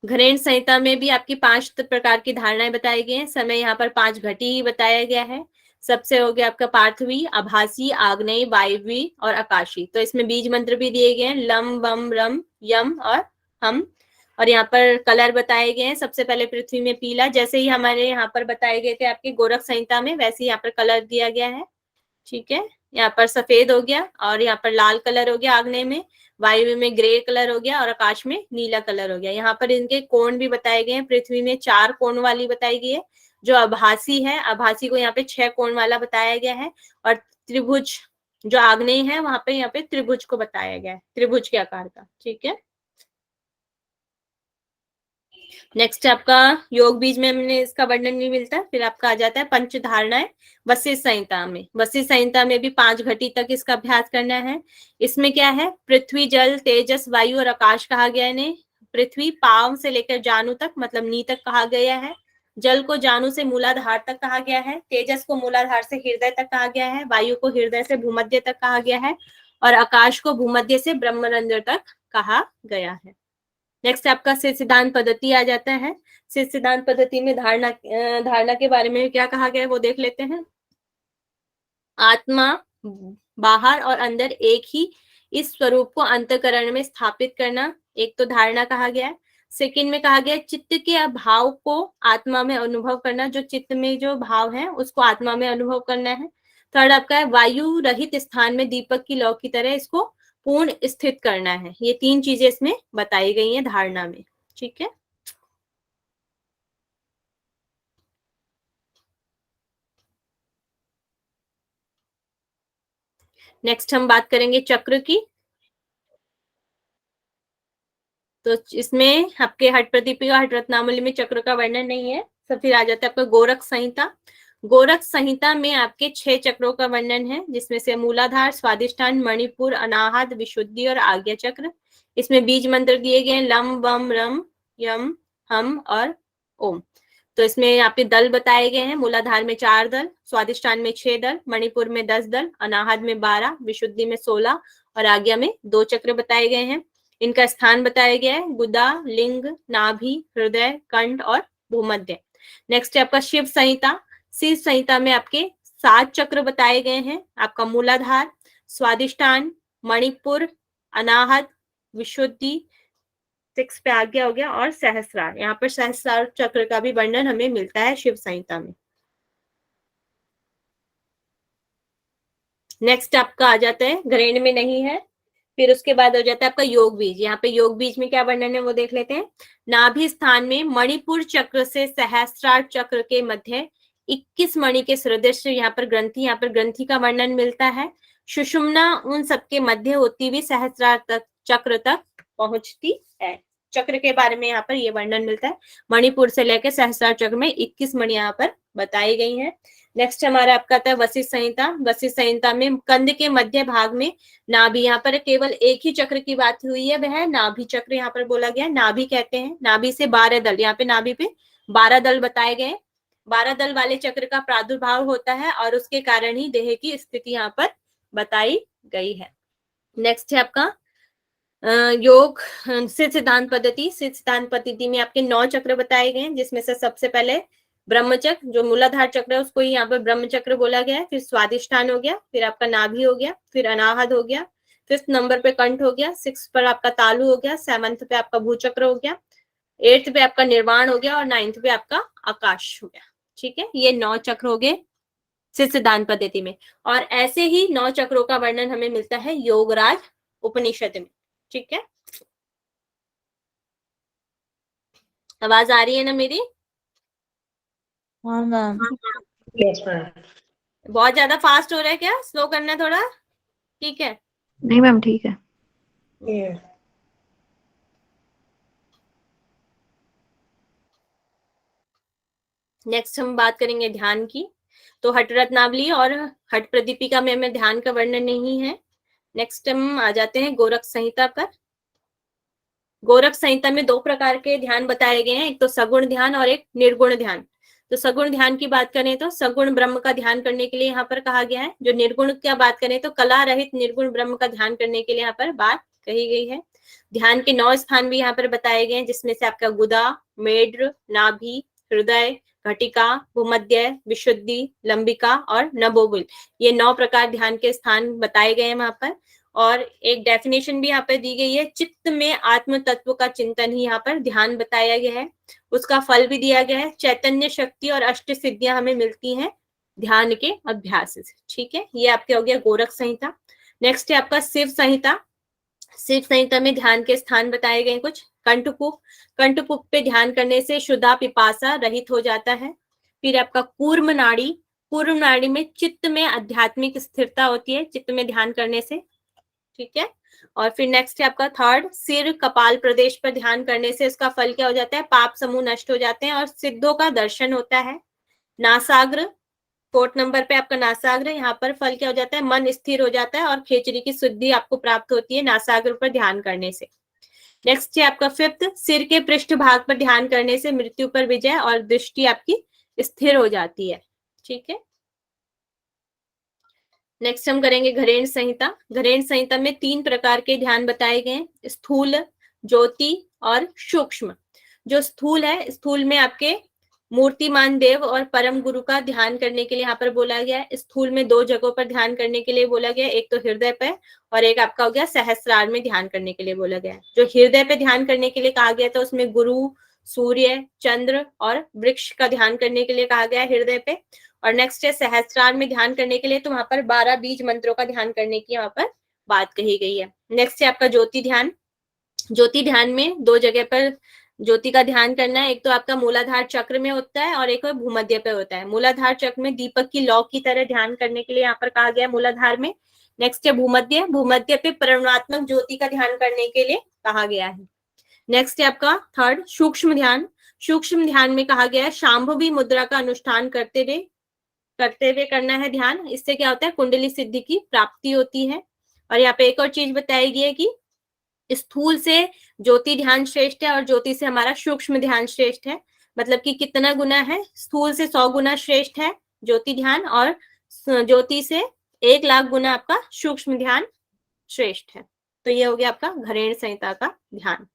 घरेण संहिता में भी आपकी 5 प्रकार की धारणाएं बताई गई हैं। समय यहाँ पर 5 घटी बताया गया है। सबसे हो गया आपका पार्थवी, आभासी, आग्नेय, वायवी और आकाशी। तो इसमें बीज मंत्र भी दिए गए हैं, लम, वम, रम, यम और हम। और यहाँ पर कलर बताए गए हैं। सबसे पहले पृथ्वी में पीला, जैसे ही हमारे यहाँ पर बताए गए थे आपके गोरख संहिता में, वैसे ही यहाँ पर कलर दिया गया है। ठीक है, यहाँ पर सफेद हो गया, और यहाँ पर लाल कलर हो गया आग्नेय में, वायु में ग्रे कलर हो गया, और आकाश में नीला कलर हो गया। यहाँ पर इनके कोण भी बताए गए हैं। पृथ्वी में 4 कोण वाली बताई गई है। जो आभासी है, आभासी को यहाँ पे 6 कोण वाला बताया गया है। और त्रिभुज जो आग्नेय है, वहां पे यहाँ पे त्रिभुज को बताया गया है, त्रिभुज के आकार का। ठीक है, नेक्स्ट आपका योग बीज में हमने इसका वर्णन नहीं मिलता। फिर आपका आ जाता है पंच धारणाएं वशिष्ठ संहिता में। वशिष्ठ संहिता में भी 5 घटी तक इसका अभ्यास करना है। इसमें क्या है, पृथ्वी, जल, तेजस, वायु और आकाश कहा गया है। पृथ्वी पांव से लेकर जानु तक, मतलब नी तक कहा गया है। जल को जानु से मूलाधार तक कहा गया है। तेजस को मूलाधार से हृदय तक कहा गया है। वायु को हृदय से भूमध्य तक कहा गया है, और आकाश को भूमध्य से ब्रह्मरंध्र तक कहा गया है। नेक्स्ट आपका सिद्ध सिद्धांत पद्धति आ जाता है। सिद्ध सिद्धांत पद्धति में धारणा के बारे में क्या कहा गया है वो देख लेते हैं। आत्मा बाहर और अंदर एक ही, इस स्वरूप को अंतःकरण में स्थापित करना, एक तो धारणा कहा गया है। सेकंड में कहा गया चित्त के अभाव को आत्मा में अनुभव करना, जो चित्त में जो भाव है उसको आत्मा में अनुभव करना है। थर्ड आपका है वायु रहित स्थान में दीपक की लौ की तरह इसको पूर्ण स्थित करना है। ये 3 चीजें इसमें बताई गई हैं धारणा में। ठीक है, नेक्स्ट हम बात करेंगे चक्र की। तो इसमें आपके हट प्रदीपिका हट रत्नावली में चक्र का वर्णन नहीं है। तो फिर आ जाता है आपका गोरख संहिता। गोरख संहिता में आपके 6 चक्रों का वर्णन है, जिसमें से मूलाधार, स्वादिष्ठान, मणिपुर, अनाहत, विशुद्धि और आज्ञा चक्र। इसमें बीज मंत्र दिए गए लम, वम, रम, यम, हम और ओम। तो इसमें यहाँ पे दल बताए गए हैं। मूलाधार में 4 दल, स्वादिष्टान में 6 दल, मणिपुर में 10 दल, अनाहत में 12, विशुद्धि में 16 और आज्ञा में 2 चक्र बताए गए हैं। इनका स्थान बताया गया है गुदा, लिंग, नाभि, हृदय, कंठ और भूमध्य। नेक्स्ट है आपका शिव संहिता। शिव संहिता में आपके 7 चक्र बताए गए हैं। आपका मूलाधार, स्वादिष्टान, मणिपुर, अनाहत, विशुद्धि, 6 पे आज्ञा हो गया और सहस्रार। यहाँ पर सहस्रार चक्र का भी वर्णन हमें मिलता है शिव संहिता में। नेक्स्ट आपका आ जाता है, ग्रेड में नहीं है। फिर उसके बाद हो जाता है आपका योग बीज। यहाँ पे योग बीज में क्या वर्णन है वो देख लेते हैं। नाभि स्थान में मणिपुर चक्र से सहस्रार चक्र के मध्य 21 मणि के सदृश यहाँ पर ग्रंथि का वर्णन मिलता है। सुषुम्ना उन सबके मध्य होती हुई सहस्रार तक चक्र तक पहुंचती है। चक्र के बारे में यहाँ पर ये वर्णन मिलता है। मणिपुर से लेकर सहस्रार चक्र में 21 मणि यहाँ पर बताई गई हैं। नेक्स्ट हमारा आपका आता है वशिष्ठ संहिता। वशिष्ठ संहिता में कंध के मध्य भाग में नाभि, यहाँ पर केवल एक ही चक्र की बात हुई है, वह नाभि चक्र यहाँ पर बोला गया, नाभि कहते हैं। नाभि से 12 दल, यहाँ पे नाभि पे 12 दल बताए गए। 12 दल वाले चक्र का प्रादुर्भाव होता है और उसके कारण ही देह की स्थिति यहाँ पर बताई गई है। नेक्स्ट है आपका योग सिद्ध सिद्धांत पद्धति। सिद्ध सिद्धांत पद्धति में आपके 9 चक्र बताए गए हैं, जिसमें से सबसे पहले ब्रह्मचक्र, जो मूलाधार चक्र है उसको ही यहाँ पर ब्रह्मचक्र बोला गया है। फिर स्वादिष्ठान हो गया, फिर आपका नाभि हो गया, फिर अनाहत हो गया, 5th नंबर पे कंठ हो गया, 6 पर आपका तालु हो गया, 7th पे आपका भूचक्र हो गया, 8th पे आपका निर्वाण हो गया और 9th पे आपका आकाश हो गया। ठीक है, ये 9 चक्र हो गए सिद्ध सिद्धांत पद्धति में। और ऐसे ही 9 चक्रों का वर्णन हमें मिलता है योगराज उपनिषद में। ठीक है, आवाज आ रही है ना मेरी? हाँ मैम। बहुत ज्यादा फास्ट हो रहा है क्या? स्लो करना है थोड़ा? ठीक है, नहीं मैम ठीक है। नेक्स्ट हम बात करेंगे ध्यान की। तो हट रत्नावली और हट प्रदीपिका में हमें ध्यान का वर्णन नहीं है। नेक्स्ट हम आ जाते हैं गोरख संहिता पर। गोरख संहिता में 2 प्रकार के ध्यान बताए गए हैं, एक तो सगुण ध्यान और एक निर्गुण ध्यान। तो सगुण ध्यान की बात करें तो सगुण ब्रह्म का ध्यान करने के लिए यहाँ पर कहा गया है। जो निर्गुण की बात करें तो कला रहित निर्गुण ब्रह्म का ध्यान करने के लिए यहाँ पर बात कही गई है। ध्यान के 9 स्थान भी यहाँ पर बताए गए हैं, जिसमें से आपका गुदा, मेढ्र, नाभि, हृदय, घटिका, भूमध्य, विशुद्धि, लंबिका और नभोबुल, ये 9 प्रकार ध्यान के स्थान बताए गए हैं वहां पर। और एक डेफिनेशन भी यहाँ पर दी गई है, चित्त में आत्म तत्व का चिंतन ही यहाँ पर ध्यान बताया गया है। उसका फल भी दिया गया है, चैतन्य शक्ति और अष्ट सिद्धियां हमें मिलती हैं ध्यान के अभ्यास से। ठीक है, ये आपके हो गया गोरख संहिता। नेक्स्ट है आपका शिव संहिता। शिव संहिता में ध्यान के स्थान बताए गए कुछ। कंठकूप, कंठकूप पे ध्यान करने से शुद्धा पिपासा रहित हो जाता है। फिर आपका कूर्म नाड़ी, कूर्म नाड़ी में चित्त में आध्यात्मिक स्थिरता होती है चित्त में ध्यान करने से। ठीक है, और फिर नेक्स्ट है आपका थर्ड, सिर कपाल प्रदेश पर ध्यान करने से इसका फल क्या हो जाता है? पाप समूह नष्ट हो जाते हैं और सिद्धों का दर्शन होता है। नासाग्र, 4th नंबर पे आपका नासाग्र, यहाँ पर फल क्या हो जाता है? मन स्थिर हो जाता है और खेचरी की शुद्धि आपको प्राप्त होती है नासाग्र पर ध्यान करने से। नेक्स्ट है आपका 5th, सिर के पृष्ठ भाग पर ध्यान करने से मृत्यु पर विजय और दृष्टि आपकी स्थिर हो जाती है। ठीक है, नेक्स्ट हम करेंगे घरेण संहिता। घरेण संहिता में 3 प्रकार के ध्यान बताए गए हैं, स्थूल, ज्योति और सूक्ष्म। जो स्थूल है, स्थूल में आपके मूर्तिमान देव और परम गुरु का ध्यान करने के लिए यहाँ पर बोला गया है। स्थूल में 2 जगहों पर ध्यान करने के लिए बोला गया है, एक तो हृदय पे और एक आपका हो गया सहस्रार में ध्यान करने के लिए बोला गया है। जो हृदय पे ध्यान करने के लिए कहा गया था उसमें गुरु, सूर्य, चंद्र और वृक्ष का ध्यान करने के लिए कहा गया है हृदय पे। और नेक्स्ट है सहस्रार में ध्यान करने के लिए, तो वहां पर 12 बीज मंत्रों का ध्यान करने की यहाँ पर बात कही गई है। नेक्स्ट है आपका ज्योति ध्यान। ज्योति ध्यान में 2 जगह पर ज्योति का ध्यान करना है, एक तो आपका मूलाधार चक्र में होता है और एक भूमध्य पे होता है। मूलाधार चक्र में दीपक की लौ की तरह ध्यान करने के लिए यहाँ पर कहा गया मूलाधार में। नेक्स्ट है भूमध्य, भूमध्य पे परमात्मक ज्योति का ध्यान करने के लिए कहा गया है। नेक्स्ट है आपका थर्ड, सूक्ष्म ध्यान। सूक्ष्म ध्यान में कहा गया है शांभवी मुद्रा का अनुष्ठान करते हुए करना है ध्यान। इससे क्या होता है? कुंडली सिद्धि की प्राप्ति होती है। और यहाँ पे एक और चीज बताई गई है कि स्थूल से ज्योति ध्यान श्रेष्ठ है और ज्योति से हमारा सूक्ष्म ध्यान श्रेष्ठ है। मतलब कि कितना गुना है, स्थूल से 100 गुना श्रेष्ठ है ज्योति ध्यान, और ज्योति से 1 लाख गुना आपका सूक्ष्म ध्यान श्रेष्ठ है। तो ये हो गया आपका घरेण संहिता का ध्यान।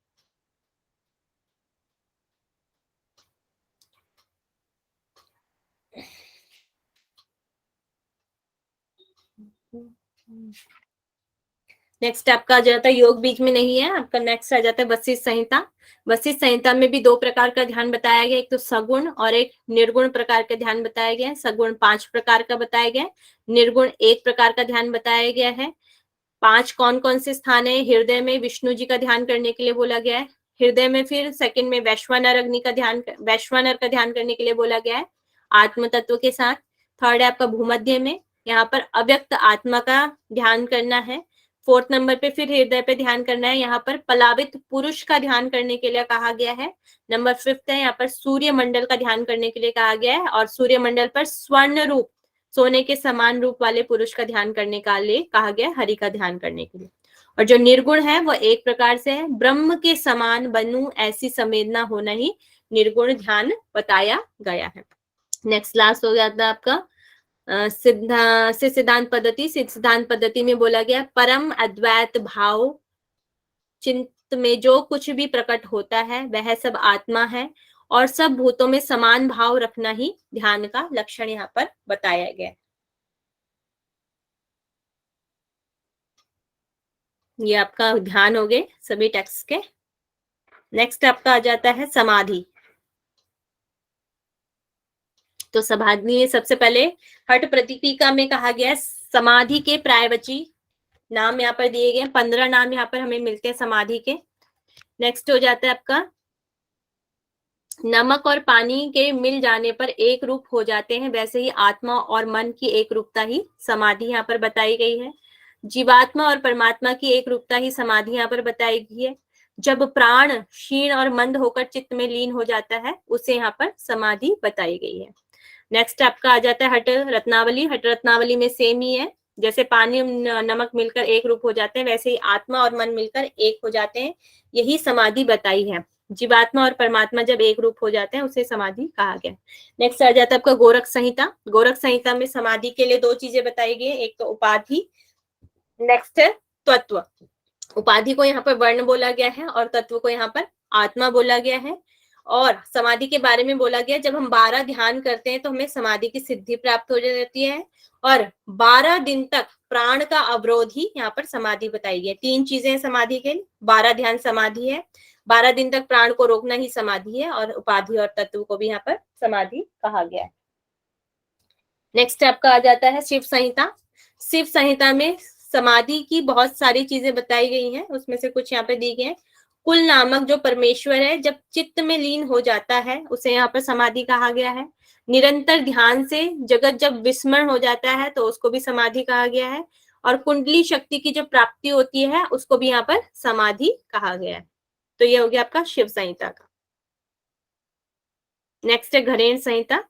नेक्स्ट आपका आ जाता है, योग बीज में नहीं है आपका, नेक्स्ट आ जाता है वशिष्ठ संहिता। वशिष्ठ संहिता में भी 2 प्रकार का ध्यान बताया गया, एक तो सगुण और एक निर्गुण प्रकार का ध्यान बताया गया है। सगुण 5 प्रकार का बताया गया है, निर्गुण 1 प्रकार का ध्यान बताया गया है। 5 कौन कौन से स्थान है? हृदय में विष्णु जी का ध्यान करने के लिए बोला गया है, हृदय में फिर सेकंड में वैश्वानर अग्नि का ध्यान, वैश्वानर का ध्यान करने के लिए बोला गया है आत्म तत्व के साथ। थर्ड है आपका भूमध्य में, यहाँ पर अव्यक्त आत्मा का ध्यान करना है। 4th नंबर पे फिर हृदय पे ध्यान करना है, यहाँ पर पलावित पुरुष का ध्यान करने के लिए कहा गया है। नंबर 5th है, यहाँ पर सूर्य मंडल का ध्यान करने के लिए कहा गया है, और सूर्य मंडल पर स्वर्ण रूप सोने के समान रूप वाले पुरुष का ध्यान करने का लिए कहा गया, हरि का ध्यान करने के लिए। और जो निर्गुण है वो एक प्रकार से है, ब्रह्म के समान बनूं ऐसी संवेदना होना ही निर्गुण ध्यान बताया गया है। नेक्स्ट लास्ट हो जाता है आपका सिद्धांत पद्धति। सिद्धांत पद्धति में बोला गया परम अद्वैत भाव चिंत में जो कुछ भी प्रकट होता है वह सब आत्मा है, और सब भूतों में समान भाव रखना ही ध्यान का लक्षण यहाँ पर बताया गया है। ये आपका ध्यान हो गए सभी टेक्स्ट के। नेक्स्ट आपका आ जाता है समाधि। तो समाधि सबसे पहले हठ प्रतीपिका में कहा गया है समाधि के प्रायवची नाम यहाँ पर दिए गए, 15 नाम यहाँ पर हमें मिलते हैं समाधि के। नेक्स्ट हो जाता है आपका नमक और पानी के मिल जाने पर एक रूप हो जाते हैं, वैसे ही आत्मा और मन की एक रूपता ही समाधि यहाँ पर बताई गई है। जीवात्मा और परमात्मा की एक रूपता ही समाधि यहाँ पर बताई गई है। जब प्राण क्षीण और मंद होकर चित्त में लीन हो जाता है उसे यहाँ पर समाधि बताई गई है। नेक्स्ट आपका आ जाता है हठ रत्नावली। हठ रत्नावली में सेम ही है, जैसे पानी और नमक मिलकर एक रूप हो जाते हैं वैसे ही आत्मा और मन मिलकर एक हो जाते हैं, यही समाधि बताई है। जीवात्मा और परमात्मा जब एक रूप हो जाते हैं उसे समाधि कहा गया। नेक्स्ट आ जाता है आपका गोरख संहिता। गोरख संहिता में समाधि के लिए 2 चीजें बताई गई, एक तो उपाधि, नेक्स्ट है तत्व। उपाधि को यहाँ पर वर्ण बोला गया है और तत्व को यहाँ पर आत्मा बोला गया है। और समाधि के बारे में बोला गया जब हम 12 ध्यान करते हैं तो हमें समाधि की सिद्धि प्राप्त हो जाती है, और 12 दिन तक प्राण का अवरोध ही यहाँ पर समाधि बताई गई है। 3 चीजें हैं समाधि के लिए, 12 ध्यान समाधि है, 12 दिन तक प्राण को रोकना ही समाधि है, और उपाधि और तत्व को भी यहाँ पर समाधि कहा गया है। नेक्स्ट आपका आ जाता है शिव संहिता। शिव संहिता में समाधि की बहुत सारी चीजें बताई गई हैं, उसमें से कुछ यहाँ पे दी गई है। कुल नामक जो परमेश्वर है जब चित्त में लीन हो जाता है उसे यहाँ पर समाधि कहा गया है। निरंतर ध्यान से जगत जब विस्मरण हो जाता है तो उसको भी समाधि कहा गया है, और कुंडली शक्ति की जो प्राप्ति होती है उसको भी यहाँ पर समाधि कहा गया है। तो ये हो गया आपका शिव संहिता का। नेक्स्ट है घरेण संहिता।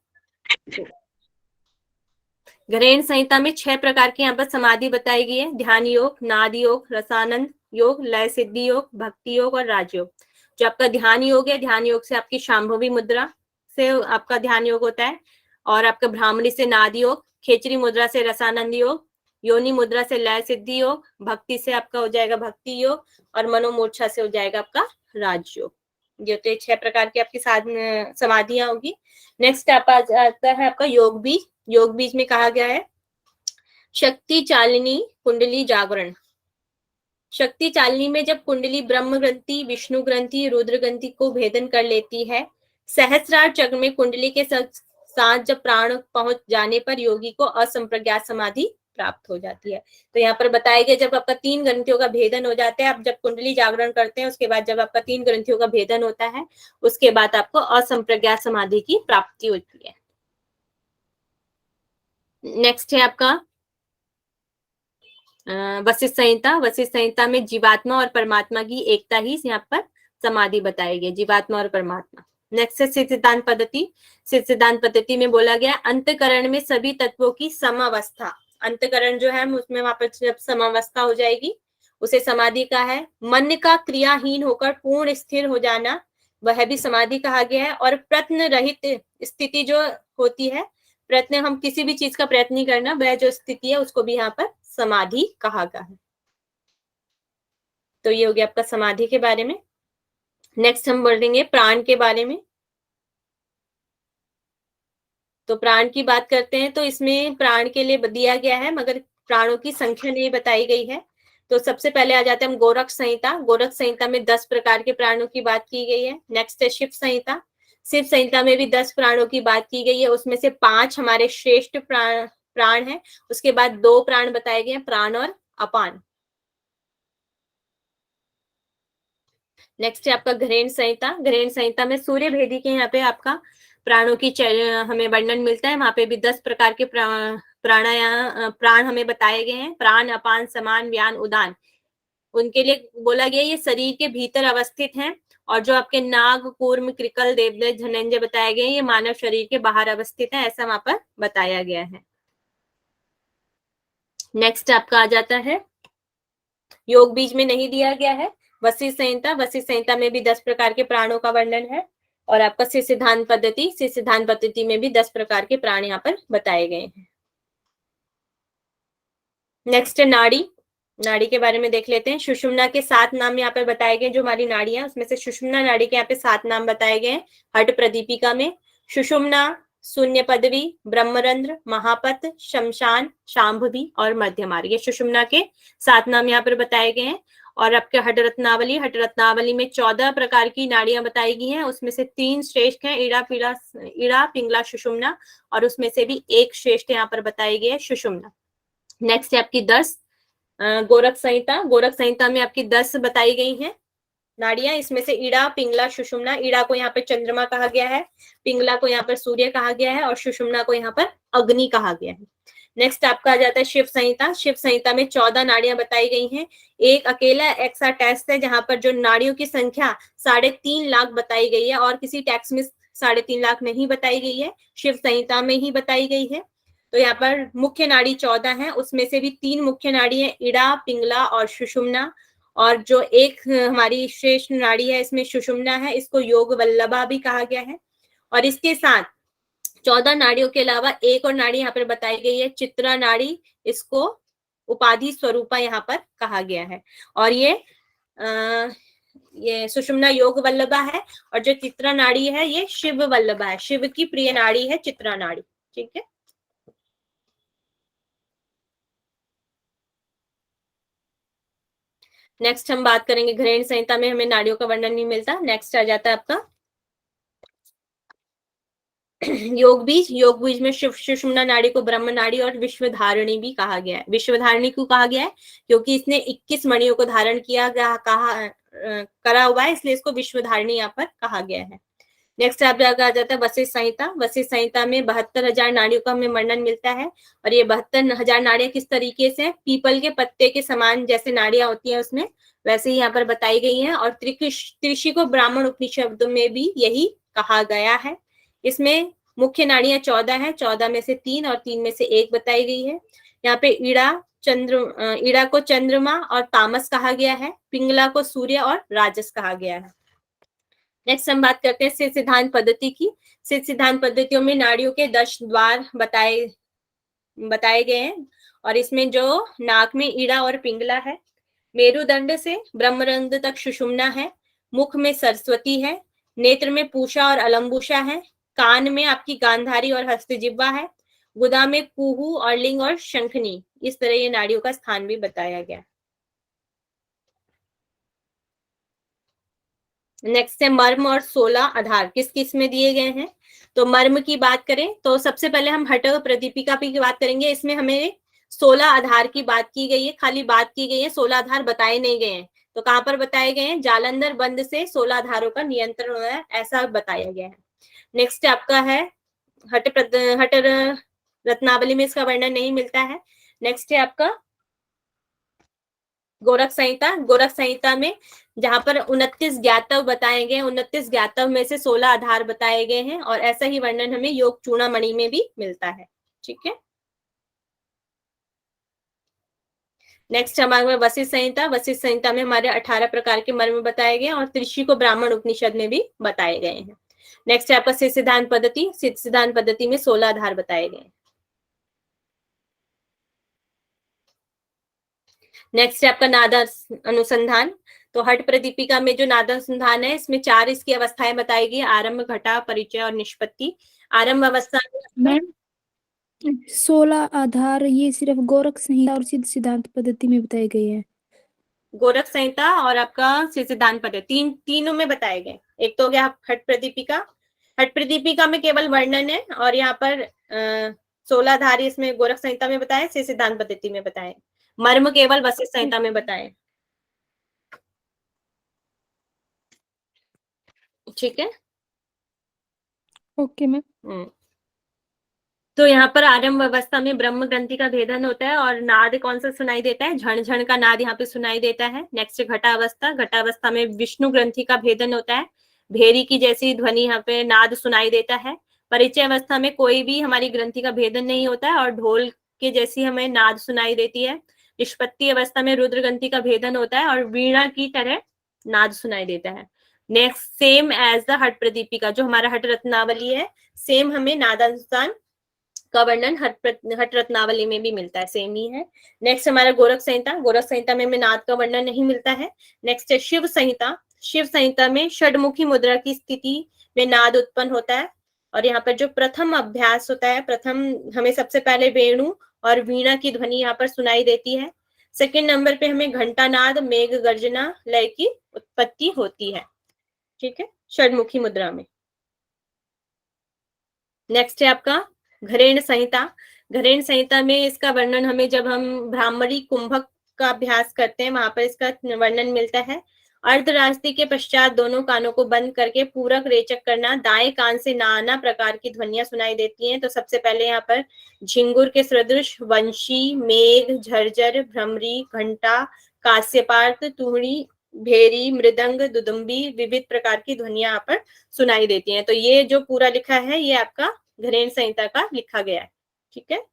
घरेण संहिता में 6 प्रकार की यहाँ पर समाधि बताई गई है, ध्यान योग, नाद योग, रसानंद योग, लय सिद्धि योग, भक्ति योग और राजयोग। जो आपका ध्यान योग है, ध्यान योग से आपकी शांभवी मुद्रा से आपका ध्यान योग होता है, और आपका भ्रामरी से नाद योग, खेचरी मुद्रा से रसानंद योग, योनि मुद्रा से लय सिद्धि योग, भक्ति से आपका हो जाएगा भक्ति योग, और मनोमूर्छा से हो जाएगा आपका राजयोग। ये तो 6 प्रकार की आपकी समाधियां होगी। नेक्स्ट आता है आपका योग बीज। योग बीज में कहा गया है शक्ति चालिनी कुंडली जागरण। शक्ति चालिनी में जब कुंडली ब्रह्म ग्रंथि, विष्णु ग्रंथि, रुद्र ग्रंथि को भेदन कर लेती है, सहस्रार चक्र में कुंडली के साथ जब प्राण पहुंच जाने पर योगी को असंप्रज्ञात समाधि प्राप्त हो जाती है। तो यहाँ पर बताया गया जब आपका 3 ग्रंथियों का भेदन हो जाता है, आप जब कुंडली जागरण करते हैं उसके बाद जब आपका 3 ग्रंथियों का भेदन होता है उसके बाद आपको असंप्रज्ञात समाधि की प्राप्ति होती है। नेक्स्ट है आपका वशिष्ठ संहिता। वशिष्ठ संहिता में जीवात्मा और परमात्मा की एकता ही यहाँ पर समाधि बताई गई, जीवात्मा और परमात्मा। नेक्स्ट है सिद्धांत पद्धति। सिद्धांत पद्धति में बोला गया अंतकरण में सभी तत्वों की समावस्था। अंतकरण जो है उसमें वहां पर जब समावस्था हो जाएगी उसे समाधि का है। मन का क्रियाहीन होकर पूर्ण स्थिर हो जाना, वह भी समाधि कहा गया है। और प्रत्न रहित स्थिति जो होती है, प्रयत्न हम किसी भी चीज का प्रयत्न नहीं करना, वह जो स्थिति है उसको भी यहाँ पर समाधि कहा गया है। तो ये हो गया आपका समाधि के बारे में। नेक्स्ट हम बढ़ेंगे प्राण के बारे में। तो प्राण की बात करते हैं तो इसमें प्राण के लिए दिया गया है मगर प्राणों की संख्या नहीं बताई गई है। तो सबसे पहले आ जाते हैं हम गोरख संहिता। गोरख संहिता में 10 प्रकार के प्राणों की बात की गई है। नेक्स्ट है शिव संहिता। शिव संहिता में भी 10 प्राणों की बात की गई है, उसमें से 5 हमारे श्रेष्ठ प्राण हैं। उसके बाद 2 प्राण बताए गए हैं, प्राण और अपान। नेक्स्ट है आपका घरेण संहिता। घरेण संहिता में सूर्य भेदी के यहाँ पे आपका प्राणों की हमें वर्णन मिलता है। वहां पे भी 10 प्रकार के प्राण हमें बताए गए हैं, प्राण, अपान, समान, व्यान, उदान। उनके लिए बोला गया ये शरीर के भीतर अवस्थित हैं, और जो आपके नाग, कूर्म, कृकल, देवदत्त, धनंजय बताए गए ये मानव शरीर के बाहर अवस्थित है, ऐसा वहां पर बताया गया है। नेक्स्ट आपका आ जाता है योग बीज में नहीं दिया गया है वशिष्ठ संहिता। वशिष्ठ संहिता में भी 10 प्रकार के प्राणों का वर्णन है। और आपका सिद्धांत पद्धति में भी 10 प्रकार के प्राण यहाँ पर बताए गए हैं। नेक्स्ट है नाड़ी। नाड़ी के बारे में देख लेते हैं। सुषुम्ना के 7 नाम यहाँ पे बताए गए, जो हमारी नाड़ियां, उसमें से सुषुम्ना नाड़ी के यहाँ पे 7 नाम बताए गए हैं हट प्रदीपिका में। सुषुम्ना, शून्य पदवी, ब्रह्मरंध्र, महापत, शमशान, शांभवी और मध्यमार्ग, ये सुषुम्ना के 7 नाम यहाँ पर बताए गए हैं। और आपके हट रत्नावली में 14 प्रकार की नाड़ियां बताई गई हैं, उसमें से 3 श्रेष्ठ हैं, ईड़ा, पिंगला, सुषुम्ना, और उसमें से भी 1 श्रेष्ठ यहाँ पर बताई गई है, सुषुम्ना। नेक्स्ट है आपकी 10 गोरख संहिता। गोरख संहिता में आपकी 10 बताई गई हैं नाड़ियां, इसमें से ईड़ा, पिंगला, सुषुम्ना। ईड़ा को यहाँ पर चंद्रमा कहा गया है, पिंगला को यहाँ पर सूर्य कहा गया है, और सुषुम्ना को यहाँ पर अग्नि कहा गया है। नेक्स्ट आपका आ जाता है शिव संहिता। शिव संहिता में 14 नाड़ियां बताई गई हैं। एक अकेला एक्सा टेक्स्ट है जहां पर जो नाड़ियों की संख्या 3.5 लाख बताई गई है, और किसी टेक्स्ट में 3.5 लाख नहीं बताई गई है, शिव संहिता में ही बताई गई है। तो यहाँ पर मुख्य नाड़ी 14 है, उसमें से भी 3 मुख्य नाड़ी है, ईड़ा, पिंगला और सुषुम्ना। और जो एक हमारी श्रेष्ठ नाड़ी है इसमें सुषुम्ना है, इसको योग वल्लभा भी कहा गया है। और इसके साथ 14 नाड़ियों के अलावा एक और नाड़ी यहाँ पर बताई गई है, चित्रा नाड़ी, इसको उपाधि स्वरूपा यहाँ पर कहा गया है। और ये सुषुम्ना योग वल्लभा है, और जो चित्रा नाड़ी है ये शिव वल्लभा है, शिव की प्रिय नाड़ी है चित्रा नाड़ी। ठीक है, नेक्स्ट हम बात करेंगे घरेण संहिता में हमें नाड़ियों का वर्णन नहीं मिलता। नेक्स्ट आ जाता है आपका योग बीज। योग बीज में सुषुम्ना नाड़ी को ब्रह्म नाड़ी और विश्वधारिणी भी कहा गया है। विश्वधारिणी क्यों कहा गया है? क्योंकि इसने 21 मणियों को धारण किया करा हुआ है, इसलिए इसको विश्वधारिणी यहाँ पर कहा गया है। नेक्स्ट आप आ जाता है वशिष्ठ संहिता। वशिष्ठ संहिता में 72,000 नाड़ियों का हमें वर्णन मिलता है। और ये 72,000 नाड़ियां किस तरीके से, पीपल के पत्ते के समान जैसे नाड़ियां होती हैं उसमें, वैसे ही यहाँ पर बताई गई हैं। और त्रिषि को ब्राह्मण उपनिषद में भी यही कहा गया है। इसमें मुख्य नाड़ियां 14 हैं, 14 में से 3 और 3 में से 1 बताई गई है। यहाँ पे ईड़ा को चंद्रमा और तामस कहा गया है, पिंगला को सूर्य और राजस कहा गया है। नेक्स्ट हम बात करते हैं सिद्धांत पद्धति की। सिद्धांत पद्धतियों में नाड़ियों के 10 द्वार बताए गए हैं। और इसमें जो नाक में ईड़ा और पिंगला है, मेरुदंड से ब्रह्मरंध्र तक सुषुम्ना है, मुख में सरस्वती है, नेत्र में पूषा और अलम्बुषा है, कान में आपकी गांधारी और हस्तजिह्वा है, गुदा में कुहू और लिंग और शंखनी। इस तरह ये नाड़ियों का स्थान भी बताया गया। नेक्स्ट है मर्म और 16 आधार किस किस में दिए गए हैं। तो मर्म की बात करें तो सबसे पहले हम हट प्रदीपिका की बात करेंगे। इसमें हमें 16 आधार की बात की गई है, खाली बात की गई है, 16 आधार बताए नहीं गए हैं। तो कहाँ पर बताए गए हैं? जालंधर बंद से 16 आधारों का नियंत्रण हो है, ऐसा बताया गया है। नेक्स्ट आपका है हट रत्नावली में इसका वर्णन नहीं मिलता है। नेक्स्ट है आपका गोरख संहिता। गोरख संहिता में जहां पर 29 ज्ञातव बताए गए, 29 ज्ञातव में से 16 आधार बताए गए हैं। और ऐसा ही वर्णन हमें योग चूड़ामणि में भी मिलता है। ठीक है, नेक्स्ट हमारे में वशिष्ठ संहिता। वशिष्ठ संहिता में हमारे 18 प्रकार के मर्म बताए गए और त्रिशी को ब्राह्मण उपनिषद में भी बताए गए हैं। नेक्स्ट है आपका सिद्ध सिद्धांत पद्धति। सिद्ध सिद्धांत पद्धति में 16 आधार बताए गए हैं। नेक्स्ट है आपका नाद अनुसंधान। तो हट प्रदीपिका में जो नाद अनुसंधान है इसमें 4 इसकी अवस्थाएं बताई गई, आरंभ, घटा, परिचय और निष्पत्ति। आरंभ अवस्था में मैम 16 आधार ये सिर्फ गोरख संहिता और सिद्ध सिद्धांत पद्धति में बताए गए हैं। गोरख संहिता और आपका सिद्ध सिद्धांत पद्धति तीनों में बताए गए। एक तो हो गया हट प्रदीपिका। हट प्रदीपिका में केवल वर्णन है और यहाँ पर 16 आधार इसमें गोरख संहिता में बताए, सिद्ध सिद्धांत पद्धति में बताए। मर्म केवल वशिष्ठ संहिता में बताए। ठीक है, ओके मैम। तो यहाँ पर आरंभ अवस्था में ब्रह्म ग्रंथि का भेदन होता है और नाद कौन सा सुनाई देता है? झण झण का नाद यहाँ पे सुनाई देता है। नेक्स्ट घटा अवस्था। घटा अवस्था में विष्णु ग्रंथि का भेदन होता है, भेरी की जैसी ध्वनि यहाँ पे नाद सुनाई देता है। परिचय अवस्था में कोई भी हमारी ग्रंथि का भेदन नहीं होता है और ढोल के जैसी हमें नाद सुनाई देती है। निष्पत्ति अवस्था में रुद्र ग्रंथि का भेदन होता है और वीणा की तरह नाद सुनाई देता है। नेक्स्ट सेम एज द हट प्रदीपिका, जो हमारा हट रत्नावली है, सेम हमें नादानुसार का वर्णन हट रत्नावली में भी मिलता है, सेम ही है। नेक्स्ट हमारा गोरख संहिता। गोरख संहिता में हमें नाद का वर्णन नहीं मिलता है। नेक्स्ट है शिव संहिता। शिव संहिता में षडमुखी मुद्रा की स्थिति में नाद उत्पन्न होता है और यहाँ पर जो प्रथम अभ्यास होता है, प्रथम हमें सबसे पहले वेणु और वीणा की ध्वनि यहाँ पर सुनाई देती है। सेकेंड नंबर पे हमें घंटा नाद, मेघ गर्जना, लय की उत्पत्ति होती है। ठीक है, षडमुखी मुद्रा में। नेक्स्ट है आपका घरेण संहिता। घरेण संहिता में इसका वर्णन हमें जब हम भ्रामरी कुंभक का अभ्यास करते हैं वहां पर इसका वर्णन मिलता है। अर्धरास्ती के पश्चात दोनों कानों को बंद करके पूरक रेचक करना, दाएं कान से नाना प्रकार की ध्वनियां सुनाई देती हैं। तो सबसे पहले यहाँ पर झिंगुर के सदृश वंशी, मेघ, झरझर, भ्रमरी, घंटा, कास्यपार्थ, तुहड़ी, भेरी, मृदंग, दुदुम्बी, विविध प्रकार की ध्वनियां यहाँ पर सुनाई देती हैं। तो ये जो पूरा लिखा है ये आपका घरेण संहिता का लिखा गया है। ठीक है,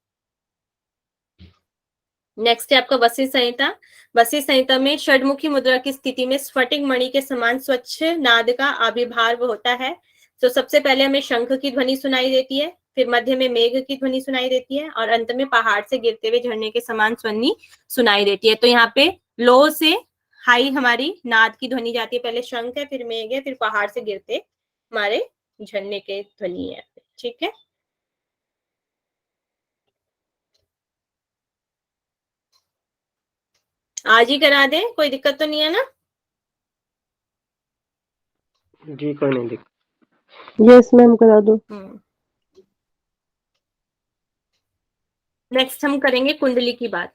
नेक्स्ट है आपका वशिष्ठ संहिता। वशिष्ठ संहिता में षडमुखी मुद्रा की स्थिति में स्फटिक मणि के समान स्वच्छ नाद का आविर्भाव होता है। तो सबसे पहले हमें शंख की ध्वनि सुनाई देती है, फिर मध्य में मेघ की ध्वनि सुनाई देती है और अंत में पहाड़ से गिरते हुए झरने के समान ध्वनि सुनाई देती है। तो यहाँ पे लो से हाई हमारी नाद की ध्वनि जाती है, पहले शंख है, फिर मेघ है, फिर पहाड़ से गिरते हमारे झरने के ध्वनि है। ठीक है, आज ही करा दे, कोई दिक्कत तो नहीं है ना? जी कोई नहीं दिक्कत। यस मैम, करा दो। नेक्स्ट हम करेंगे कुंडली की बात।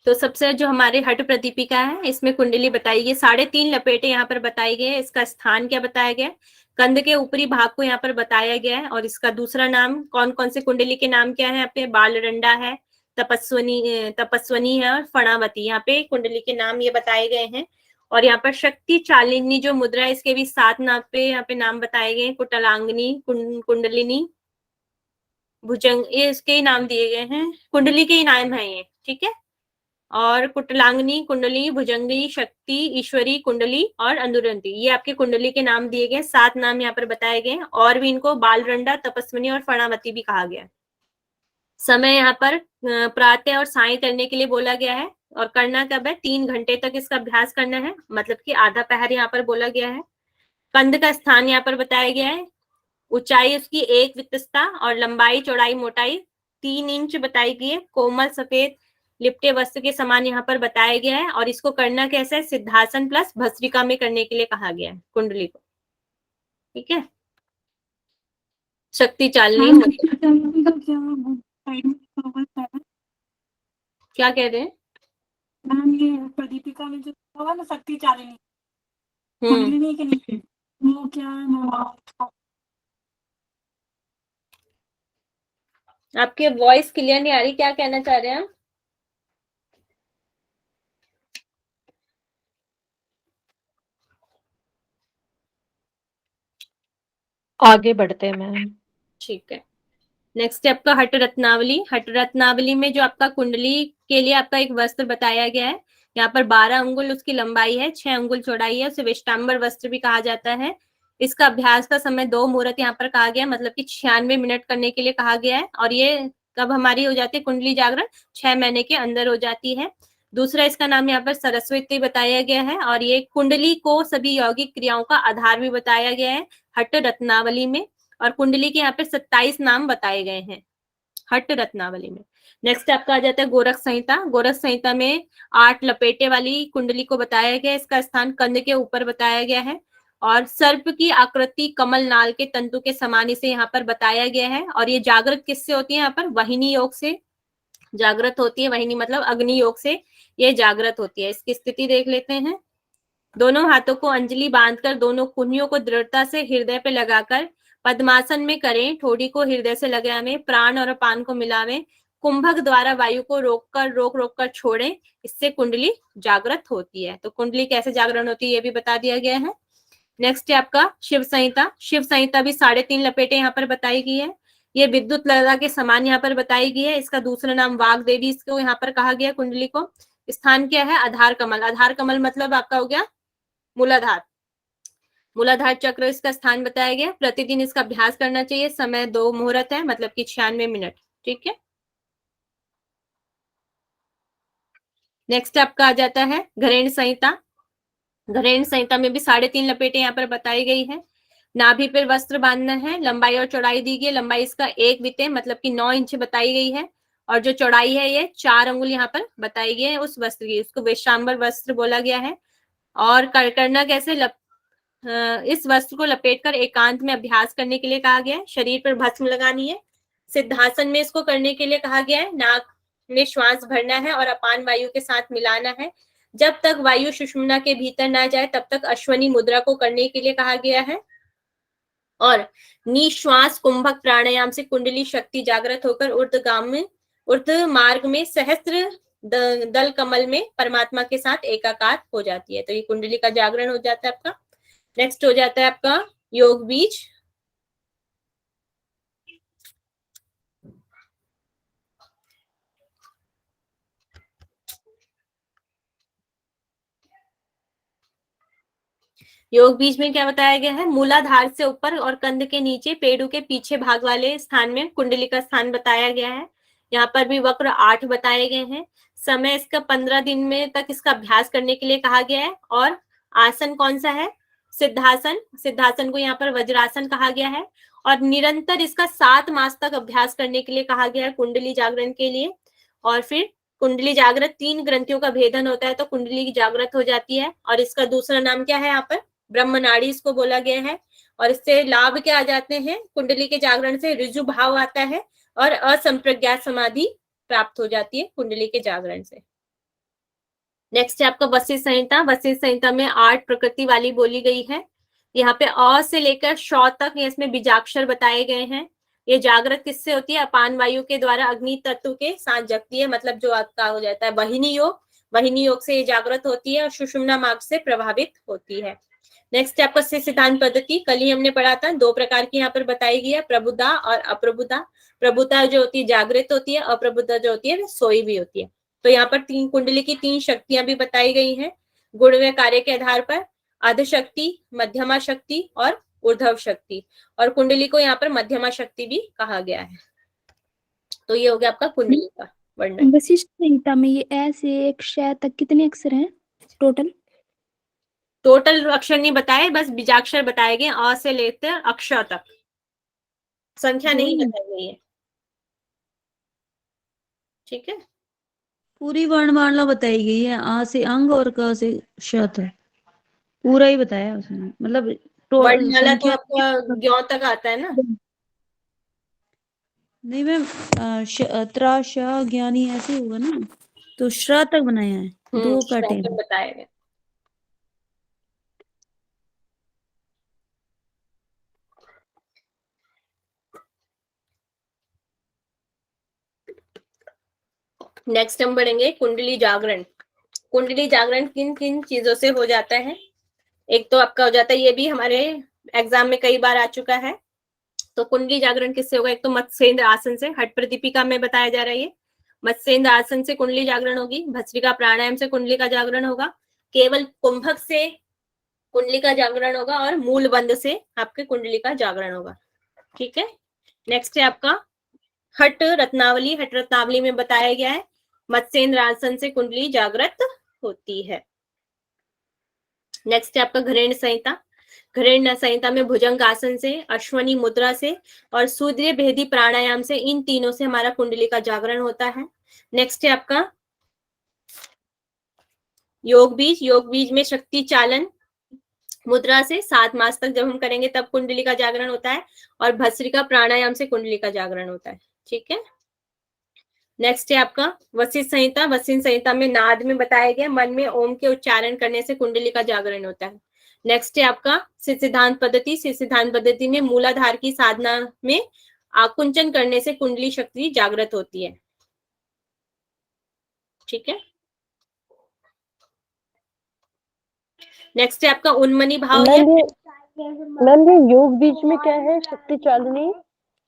तो सबसे जो हमारे हट प्रदीपिका है इसमें कुंडली बताई गई, 3.5 लपेटे यहाँ पर बताई गई है। इसका स्थान क्या बताया गया? कंध के ऊपरी भाग को यहाँ पर बताया गया है। और इसका दूसरा नाम, कौन कौन से कुंडली के नाम क्या है? यहाँ पे बालरंडा है, तपस्वनी है और फणावती, यहाँ पे कुंडली के नाम ये बताए गए हैं। और यहाँ पर शक्ति चालिनी जो मुद्रा है इसके भी 7 नाम पे यहाँ पे नाम बताए गए हैं। कुटलांगनी, कुंडलिनी, भुजंग, ये इसके ही नाम दिए गए हैं, कुंडली के ही नाम है ये। ठीक है, और कुटलांगनी, कुंडली, भुजंगी, शक्ति, ईश्वरी, कुंडली और अनुरंती, ये आपके कुंडली के नाम दिए गए। 7 नाम यहाँ पर बताए गए हैं और भी इनको बालरंडा, तपस्विनी और फणावती भी कहा गया है। समय यहाँ पर प्रातः और साय करने के लिए बोला गया है और करना कब है? 3 घंटे तक इसका अभ्यास करना है, मतलब कि आधा पहर यहाँ पर बोला गया है। कंध का स्थान यहाँ पर बताया गया है, ऊंचाई उसकी 1 वित्तस्ता और लंबाई, चौड़ाई, मोटाई 3 इंच बताई गई है। कोमल सफेद लिपटे वस्त्र के समान यहाँ पर बताया गया है और इसको करना कैसा है? सिद्धासन प्लस भस्त्रिका में करने के लिए कहा गया है कुंडली को। ठीक है, शक्ति चालनी क्या कह रहे हैं मैम? ये प्रदीपिका में जो होगा ना शक्ति चालिनी, कुंडलिनी के नीचे वो क्या है? आपकी वॉइस क्लियर नहीं आ रही, क्या कहना चाह रहे हैं आप? आगे बढ़ते हैं मैम। ठीक है, नेक्स्ट है आपका हट रत्नावली। हट रत्नावली में जो आपका कुंडली के लिए आपका एक वस्त्र बताया गया है, यहाँ पर 12 अंगुल उसकी लंबाई है, 6 अंगुल चौड़ाई है, उसे विष्टांबर वस्त्र भी कहा जाता है। इसका अभ्यास का समय 2 मुहूर्त यहाँ पर कहा गया है, मतलब कि 96 मिनट करने के लिए कहा गया है। और ये कब हमारी हो जाती है कुंडली जागरण? 6 महीने के अंदर हो जाती है। दूसरा इसका नाम यहाँ पर सरस्वती बताया गया है, और ये कुंडली को सभी यौगिक क्रियाओं का आधार भी बताया गया है हट रत्नावली में। और कुंडली के यहाँ पे 27 नाम बताए गए हैं हट रत्नावली में। नेक्स्ट आपका आ जाता है गोरख संहिता। गोरख संहिता में 8 लपेटे वाली कुंडली को बताया गया है। इसका स्थान कंध के ऊपर बताया गया है, और सर्प की आकृति कमल नाल के तंतु के समान इसे यहाँ पर बताया गया है। और ये जागृत किससे होती है? यहाँ पर वाहिनी योग से जागृत होती है। वाहिनी मतलब अग्नि योग से ये जागृत होती है। इसकी स्थिति देख लेते हैं। दोनों हाथों को अंजलि बांधकर दोनों कुन्हियों को दृढ़ता से हृदय पे लगाकर पद्मासन में करें। ठोड़ी को हृदय से लगावें, प्राण और अपान को मिलावें, कुंभक द्वारा वायु को रोक कर छोड़ें। इससे कुंडली जागृत होती है। तो कुंडली कैसे जागरण होती है ये भी बता दिया गया है। नेक्स्ट है आपका शिव संहिता। शिव संहिता भी 3.5 लपेटे यहाँ पर बताई गई है। ये विद्युत लता के समान यहाँ पर बताई गई है। इसका दूसरा नाम वाग देवी इसको यहाँ पर कहा गया कुंडली को। स्थान क्या है? आधार कमल। आधार कमल मतलब आपका हो गया मूलाधार। मूलाधार चक्र इसका स्थान बताया गया। प्रतिदिन इसका अभ्यास करना चाहिए। समय 2 मुहूर्त है, मतलब कि 96 मिनट। ठीक है, नेक्स्ट आपका आ जाता है घरेण संहिता। घरेण संहिता में भी 3.5 लपेटे यहाँ पर बताई गई है। नाभि पर वस्त्र बांधना है। लंबाई और चौड़ाई दी गई। लंबाई इसका 1 विते मतलब कि 9 इंच बताई गई है, और जो चौड़ाई है ये 4 अंगुल यहाँ पर बताई गई है उस वस्त्र की। उसको विश्वाम्बर वस्त्र बोला गया है। और करना कैसे? इस वस्त्र को लपेटकर एकांत में अभ्यास करने के लिए कहा गया है। शरीर पर भस्म लगानी है। सिद्धासन में इसको करने के लिए कहा गया है। नाक में श्वास भरना है और अपान वायु के साथ मिलाना है। जब तक वायु सुषुम्ना के भीतर ना जाए तब तक अश्वनी मुद्रा को करने के लिए कहा गया है। और निश्वास कुंभक प्राणायाम से कुंडली शक्ति जागृत होकर ऊर्ध्व मार्ग में सहस्त्र दल कमल में परमात्मा के साथ एकाकार हो जाती है। तो ये कुंडली का जागरण हो जाता है आपका। नेक्स्ट हो जाता है आपका योग बीज। योग बीज में क्या बताया गया है? मूलाधार से ऊपर और कंध के नीचे पेड़ों के पीछे भाग वाले स्थान में कुंडली का स्थान बताया गया है। यहाँ पर भी वक्र 8 बताए गए हैं। समय इसका 15 दिन में तक इसका अभ्यास करने के लिए कहा गया है। और आसन कौन सा है? सिद्धासन। सिद्धासन को यहाँ पर वज्रासन कहा गया है। और निरंतर इसका 7 मास तक अभ्यास करने के लिए कहा गया है कुंडली जागरण के लिए। और फिर कुंडली जागृत 3 ग्रंथियों का भेदन होता है तो कुंडली की जागृत हो जाती है। और इसका दूसरा नाम क्या है? यहाँ पर ब्रह्मनाड़ी इसको बोला गया है। और इससे लाभ क्या आ जाते हैं? कुंडली के जागरण से ऋजु भाव आता है और असंप्रज्ञात समाधि प्राप्त हो जाती है कुंडली के जागरण से। नेक्स्ट है आपका वशिष्ठ संहिता। वशिष्ठ संहिता में 8 प्रकृति वाली बोली गई है। यहाँ पे अ से लेकर श तक इसमें बीजाक्षर बताए गए हैं। ये जागृत किससे होती है? अपान वायु के द्वारा अग्नि तत्व के साथ जगती है, मतलब जो आपका हो जाता है वाहिनी योग। वाहिनी योग से ये जागृत होती है और सुषुम्ना मार्ग से प्रभावित होती है। नेक्स्ट आपका सिद्धांत पद्धति। कल ही हमने पढ़ा था, 2 प्रकार की यहाँ पर बताई गई है, प्रबुद्धा और अप्रबुद्धा। प्रबुद्धा जो होती है जागृत होती है, अप्रबुद्धा जो होती है वो सोई भी होती है। तो यहाँ पर 3 कुंडली की 3 शक्तियां भी बताई गई हैं गुण व कार्य के आधार पर, अध शक्ति, मध्यमा शक्ति और ऊर्ध्व शक्ति। और कुंडली को यहाँ पर मध्यमा शक्ति भी कहा गया है। तो ये हो गया आपका कुंडली का वर्णन। वशिष्ठ संहिता में ये ए से एक श तक कितने अक्षर हैं टोटल? टोटल अक्षर नहीं बताए, बस बीजाक्षर बताए गए अ से लेकर अक्षर तक, संख्या नहीं बताई गई है। ठीक है, पूरी वर्णमाला बताई गई है, आ से अंग और क से श तक पूरा ही बताया उसने, मतलब वर्णमाला तो आपका ज्ञ तक आता है ना? नहीं मैम, त्रा श ज्ञानी ऐसे होगा ना, तो श्र तक बनाया है। 2 पैटर्न बताए गए। नेक्स्ट हम पढ़ेंगे कुंडली जागरण। कुंडली जागरण किन किन चीजों से हो जाता है? एक तो आपका हो जाता है, ये भी हमारे एग्जाम में कई बार आ चुका है, तो कुंडली जागरण किससे होगा? एक तो मत्स्येंद्र आसन से, हट प्रदीपिका में बताया जा रहा है ये। मत्स्येंद्र आसन से कुंडली जागरण होगी, भस्त्रिका प्राणायाम से कुंडली का जागरण होगा, केवल कुंभक से कुंडली का जागरण होगा, और मूल बंद से आपके कुंडली का जागरण होगा। ठीक है, नेक्स्ट है आपका हट रत्नावली। हट रत्नावली में बताया गया है मत्स्येंद्र आसन से कुंडली जागृत होती है। नेक्स्ट है आपका घरेण संहिता। घरेण संहिता में भुजंग आसन से, अश्वनी मुद्रा से और सूर्य भेदी प्राणायाम से, इन तीनों से हमारा कुंडली का जागरण होता है। नेक्स्ट है आपका योग बीज। योग बीज में शक्ति चालन मुद्रा से 7 मास तक जब हम करेंगे तब कुंडली का जागरण होता है, और भस्त्रिका प्राणायाम से कुंडली का जागरण होता है। ठीक है, नेक्स्ट है आपका वशिष्ठ संहिता। वशिष्ठ संहिता में नाद में बताया गया मन में ओम के उच्चारण करने से कुंडली का जागरण होता है। नेक्स्ट है आपका सिद्धांत पद्धति। सिद्धांत पद्धति में मूलाधार की साधना में आकुंचन करने से कुंडली शक्ति जागृत होती है। ठीक है, नेक्स्ट है आपका उन्मनी भाव। मैम ये योग बीज में क्या है? शक्ति चालिनी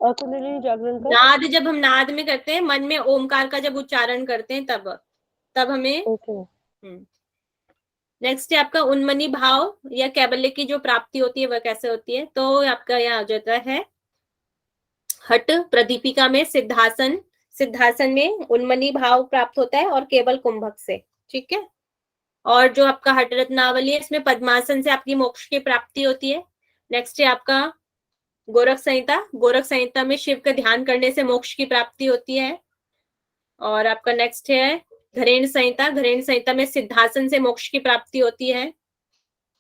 और कुंडलिनी जागरण का नाद, जब हम नाद में करते हैं, मन में ओमकार का जब उच्चारण करते हैं तब हमें नेक्स्ट है आपका उन्मनी भाव या कैबल्य की जो प्राप्ति होती है वह कैसे होती है? तो आपका यहाँ आ जाता है हट प्रदीपिका में सिद्धासन। सिद्धासन में उन्मनी भाव प्राप्त होता है और केवल कुंभक से। ठीक है, और जो आपका हट रत्नावली है इसमें पद्मासन से आपकी मोक्ष की प्राप्ति होती है। नेक्स्ट है आपका गोरख संहिता। गोरख संहिता में शिव का ध्यान करने से मोक्ष की प्राप्ति होती है। और आपका नेक्स्ट है घरेण संहिता। घरेण संहिता में सिद्धासन से मोक्ष की प्राप्ति होती है।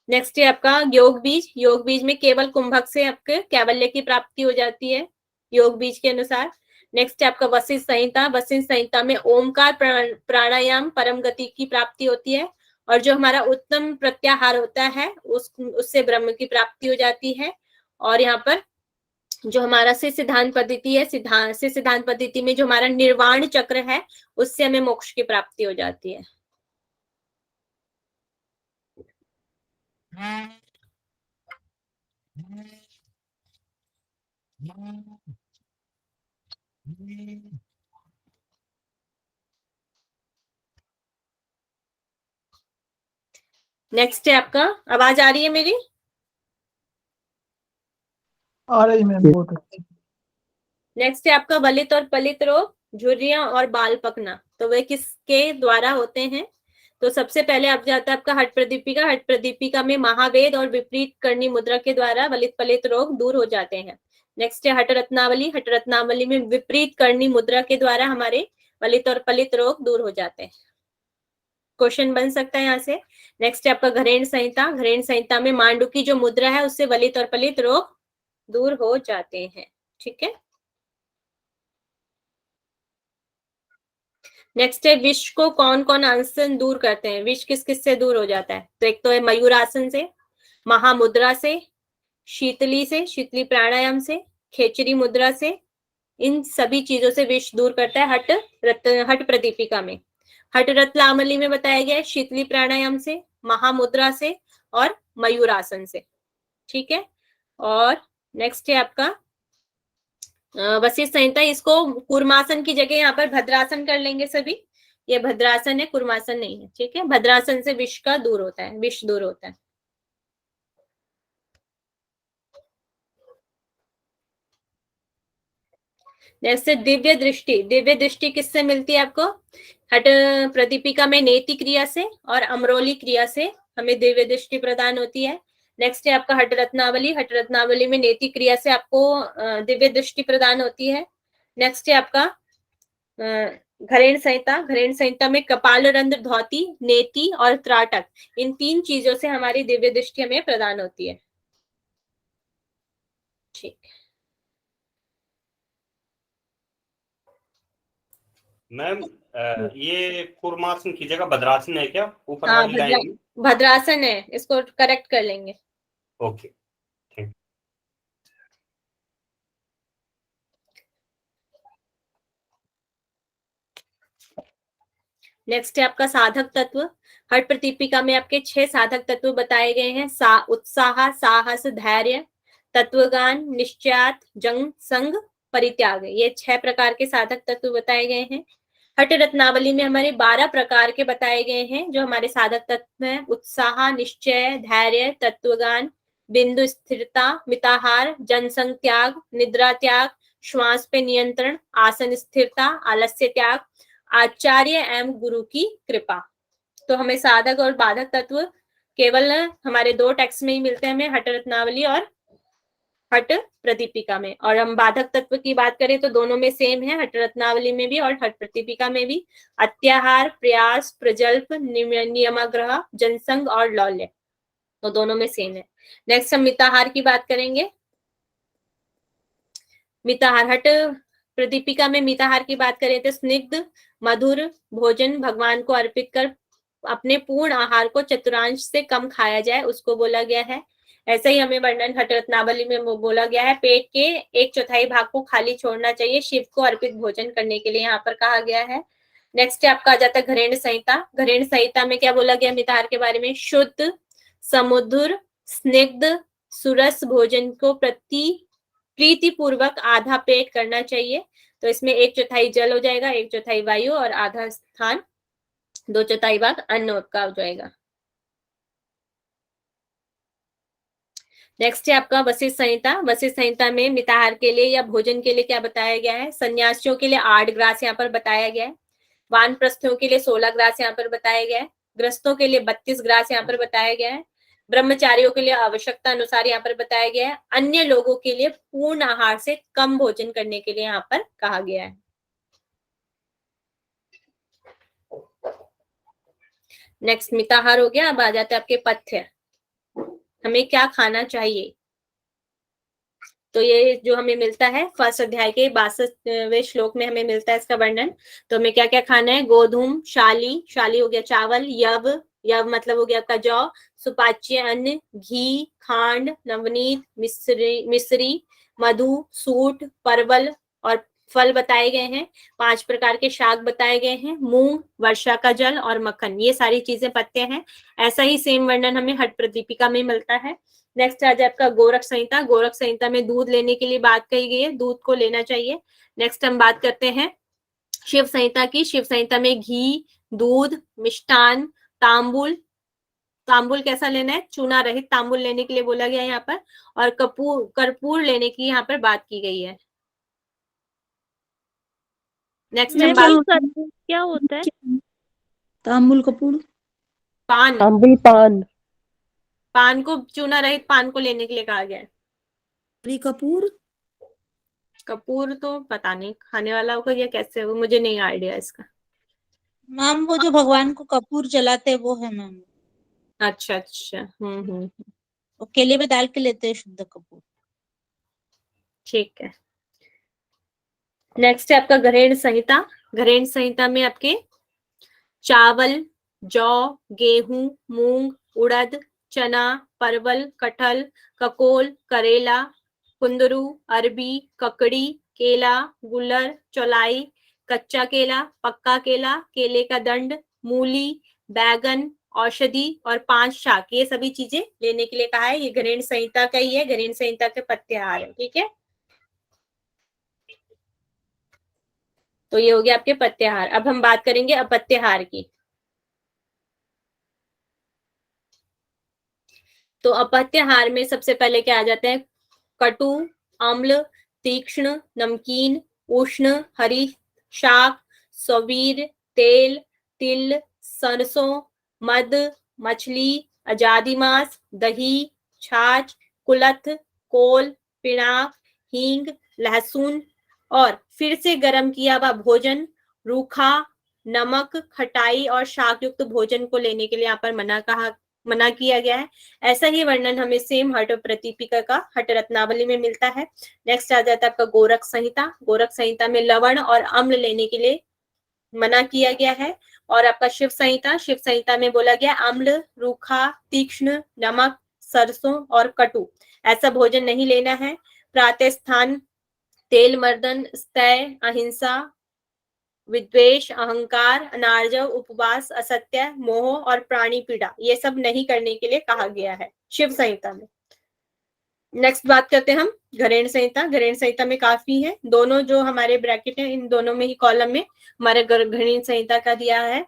नेक्स्ट है आपका योग बीज। योग बीज में केवल कुंभक से आपके कैवल्य की प्राप्ति हो जाती है योग बीज के अनुसार। नेक्स्ट है आपका वशिष्ठ संहिता। वशिष्ठ संहिता में ओमकार प्राणायाम परम गति की प्राप्ति होती है, और जो हमारा उत्तम प्रत्याहार होता है उससे ब्रह्म की प्राप्ति हो जाती है। और यहाँ पर जो हमारा से सिद्धांत पद्धति है, सिद्धांत पद्धति में जो हमारा निर्वाण चक्र है उससे हमें मोक्ष की प्राप्ति हो जाती है। नेक्स्ट है आपका, आवाज आ रही है मेरी? आ रही मैम, बहुत अच्छी। नेक्स्ट है आपका वलित और पलित रोग, झुर्रियां और बाल पकना। तो वे किसके द्वारा होते हैं? तो सबसे पहले आप जाता है आपका हट प्रदीपिका। हट प्रदीपिका में महावेद और विपरीत करनी मुद्रा के द्वारा वलित पलित रोग दूर हो जाते हैं। नेक्स्ट है हट रत्नावली। हट रत्नावली में विपरीत करनी मुद्रा के द्वारा हमारे वलित और पलित रोग दूर हो जाते हैं। क्वेश्चन बन सकता है यहाँ से। नेक्स्ट है आपका घरेण संहिता। घरेण संहिता में मांडू की जो मुद्रा है उससे वलित और पलित रोग दूर हो जाते हैं। ठीक है, नेक्स्ट है विष को कौन कौन आसन दूर करते हैं? विष किस किस से दूर हो जाता है? तो एक तो है मयूरासन से, महामुद्रा से, शीतली से, शीतली प्राणायाम से, खेचरी मुद्रा से। इन सभी चीजों से विष दूर करता है हट प्रदीपिका में। हट रत्नावली में बताया गया है शीतली प्राणायाम से, महामुद्रा से और मयूरासन से। ठीक है, और नेक्स्ट है आपका वशिष्ठ संहिता। इसको कूर्मासन की जगह यहाँ पर भद्रासन कर लेंगे सभी। ये भद्रासन है, कूर्मासन नहीं है। ठीक है, भद्रासन से विष का दूर होता है, विष दूर होता है। जैसे दिव्य दृष्टि। दिव्य दृष्टि किससे मिलती है आपको? हट प्रदीपिका में नेति क्रिया से और अमरोली क्रिया से हमें दिव्य दृष्टि प्रदान होती है। नेक्स्ट है आपका हट रत्नावली। हट रत्नावली में नेति क्रिया से आपको दिव्य दृष्टि प्रदान होती है। नेक्स्ट है आपका घरेण संहिता। घरेण संहिता में कपाल रंध्र, धौती, नेति और त्राटक, इन 3 चीजों से हमारी दिव्य दृष्टि हमें प्रदान होती है। ठीक, मैम ये कूर्मासन की जगह भद्रासन है क्या? ऊपर हाँ, वाली लाइन? भद्रासन है, इसको करेक्ट कर लेंगे। Okay, thank. नेक्स्ट है आपका साधक तत्व। हट प्रदीपिका में आपके 6 साधक तत्व बताए गए हैं। उत्साह, साहस, धैर्य, तत्वगान, निश्चयात, जंग, संग, परित्याग। ये 6 प्रकार के साधक तत्व बताए गए हैं। हठ रत्नावली में हमारे 12 प्रकार के बताए गए हैं जो हमारे साधक तत्व हैं। उत्साह, निश्चय, धैर्य, तत्वगान, बिंदु स्थिरता, मिताहार, जनसंग त्याग, निद्रा त्याग, श्वास पे नियंत्रण, आसन स्थिरता, आलस्य त्याग, आचार्य एवं गुरु की कृपा। तो हमें साधक और बाधक तत्व केवल हमारे 2 टेक्स्ट में ही मिलते हैं, हमें हठ रत्नावली और हठ प्रदीपिका में। और हम बाधक तत्व की बात करें तो दोनों में सेम है, हठ रत्नावली में भी और हठ प्रदीपिका में भी। अत्याहार, प्रयास, प्रजल्प, नियमाग्रह, जनसंग और लौल्य, तो दोनों में सेम है। नेक्स्ट हम मिताहार की बात करेंगे। मिताहार, हठ प्रदीपिका में मिताहार की बात करें तो स्निग्ध मधुर भोजन भगवान को अर्पित कर अपने पूर्ण आहार को चतुर्थांश से कम खाया जाए, उसको बोला गया है। ऐसा ही हमें वर्णन हठ रत्नावली में बोला गया है। पेट के 1/4 भाग को खाली छोड़ना चाहिए शिव को अर्पित भोजन करने के लिए, यहाँ पर कहा गया है। नेक्स्ट आपका आ जाता है घरेण संहिता। घरेण संहिता में क्या बोला गया मिताहार के बारे में? शुद्ध, समुद्र, स्निग्ध, सुरस भोजन को प्रीति पूर्वक आधा पेट करना चाहिए। तो इसमें 1/4 जल हो जाएगा, 1/4 वायु और आधा स्थान 2/4 भाग अन्न का हो जाएगा। नेक्स्ट है आपका वशिष्ठ संहिता। वशिष्ठ संहिता में मिताहार के लिए या भोजन के लिए क्या बताया गया है? सन्यासियों के लिए 8 ग्रास यहाँ पर बताया गया है। वानप्रस्थों के लिए 16 ग्रास यहाँ पर बताया गया है। ग्रस्तों के लिए 32 ग्रास यहाँ पर बताया गया है। ब्रह्मचारियों के लिए आवश्यकता अनुसार यहाँ पर बताया गया है। अन्य लोगों के लिए पूर्ण आहार से कम भोजन करने के लिए यहाँ पर कहा गया है। नेक्स्ट मिताहार हो गया। अब आ जाते हैं आपके पथ्य, हमें क्या खाना चाहिए। तो ये जो हमें मिलता है फर्स्ट अध्याय के 62वें श्लोक में हमें मिलता है इसका वर्णन। तो हमें क्या क्या खाना है? गोधूम, शाली, शाली हो गया चावल, यव, यव मतलब हो गया आपका जौ, सुपाच्य अन्न, घी, खांड, नवनीत, मिश्री, मधु, सूट, परवल और फल बताए गए हैं। 5 प्रकार के शाक बताए गए हैं, मूंग, वर्षा का जल और मक्खन, ये सारी चीजें पत्ते हैं। ऐसा ही सेम वर्णन हमें हठ प्रदीपिका में मिलता है। नेक्स्ट आ जाए आपका गोरख संहिता। गोरख संहिता में दूध लेने के लिए बात कही गई है, दूध को लेना चाहिए। नेक्स्ट हम बात करते हैं शिव संहिता की। शिव संहिता में घी, दूध, मिष्टान, तांबुल, तांबुल कैसा लेना है? चूना रहित तांबुल लेने के लिए बोला गया है यहाँ पर। और कर्पूर लेने की यहाँ पर बात की गई है। नेक्स्ट हम बात, क्या होता है? तांबुल कपूर, पान, तांबुल पान, पान को चूना रहित पान को लेने के लिए कहा गया है। कपूर, कपूर तो पता नहीं खाने वाला होगा या कैसे, वो मुझे नहीं आइडिया इसका। मैम वो जो भगवान को कपूर जलाते हैं वो है मैम। अच्छा अच्छा, वो केले में डाल के लेते हैं शुद्ध कपूर। ठीक है। नेक्स्ट है आपका घरेण संहिता। घरेण संहिता में आपके चावल, जौ, गेहूं, मूंग, उड़द, चना, परवल, कटहल, ककोल, करेला, कुंदरू, अरबी, ककड़ी, केला, गुलर, चौलाई, कच्चा केला, पक्का केला, केले का दंड, मूली, बैगन, औषधि और 5 शाक, ये सभी चीजें लेने के लिए कहा है। ये घरेण संहिता का ही है, घरेण संहिता के पत्याहार है। ठीक है, तो ये हो गया आपके पत्याहार। अब हम बात करेंगे अपत्याहार की। तो अपत्याहार में सबसे पहले क्या आ जाता है? कटु, अम्ल, तीक्ष्ण, नमकीन, उष्ण, हरी शाक, सवीर, तेल, तिल, सरसों, मद, मछली, आजादी मांस, दही, छाछ, कुलथ, कोल, पिनाक, हींग, लहसुन और फिर से गर्म किया हुआ भोजन, रूखा, नमक, खटाई और शाक युक्त भोजन को लेने के लिए यहाँ पर मना किया गया है। ऐसा ही वर्णन हमें सेम हठ प्रदीपिका का हठ रत्नावली में मिलता है। नेक्स्ट आ जाता है आपका गोरख संहिता। गोरख संहिता में लवण और अम्ल लेने के लिए मना किया गया है। और आपका शिव संहिता, शिव संहिता में बोला गया अम्ल, रूखा, तीक्ष्ण, नमक, सरसों और कटु ऐसा भोजन नहीं लेना है। प्रातः स्थान, तेल मर्दन, स्तय, अहिंसा, विद्वेष, अहंकार, अनार्जव, उपवास, असत्य, मोह और प्राणी पीड़ा, ये सब नहीं करने के लिए कहा गया है शिव संहिता में। नेक्स्ट बात करते हैं हम घरेण संहिता। घरेण संहिता में काफी है, दोनों जो हमारे ब्रैकेट है इन दोनों में ही कॉलम में हमारे घरेण संहिता का दिया है।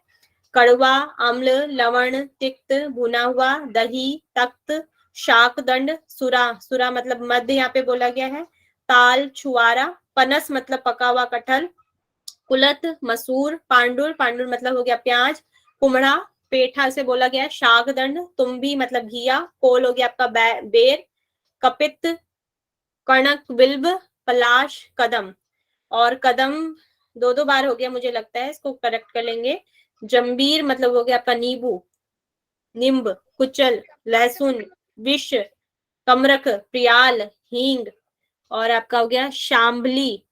कड़वा, अम्ल, लवण, तिक्त, भुना हुआ, दही, तख्त, शाक दंड, सुरा, सुरा मतलब मध्य यहाँ पे बोला गया है, ताल, छुआरा, पनस मतलब पका हुआ कटहल, कुलत, मसूर, पांडुर, पांडुर मतलब हो गया प्याज, कुमड़ा, पेठा से बोला गया, शाक दंड, तुम्बी मतलब घिया, कोल हो गया आपका बेर, कपित, कणक, बिल्ब, पलाश, कदम। और कदम दो दो बार हो गया मुझे लगता है, इसको करेक्ट कर लेंगे। जंबीर मतलब हो गया आपका नींबू, निम्ब, कुचल, लहसुन, विष, कमरख, प्रियाल, हींग, और आपका हो गया शाम्भली,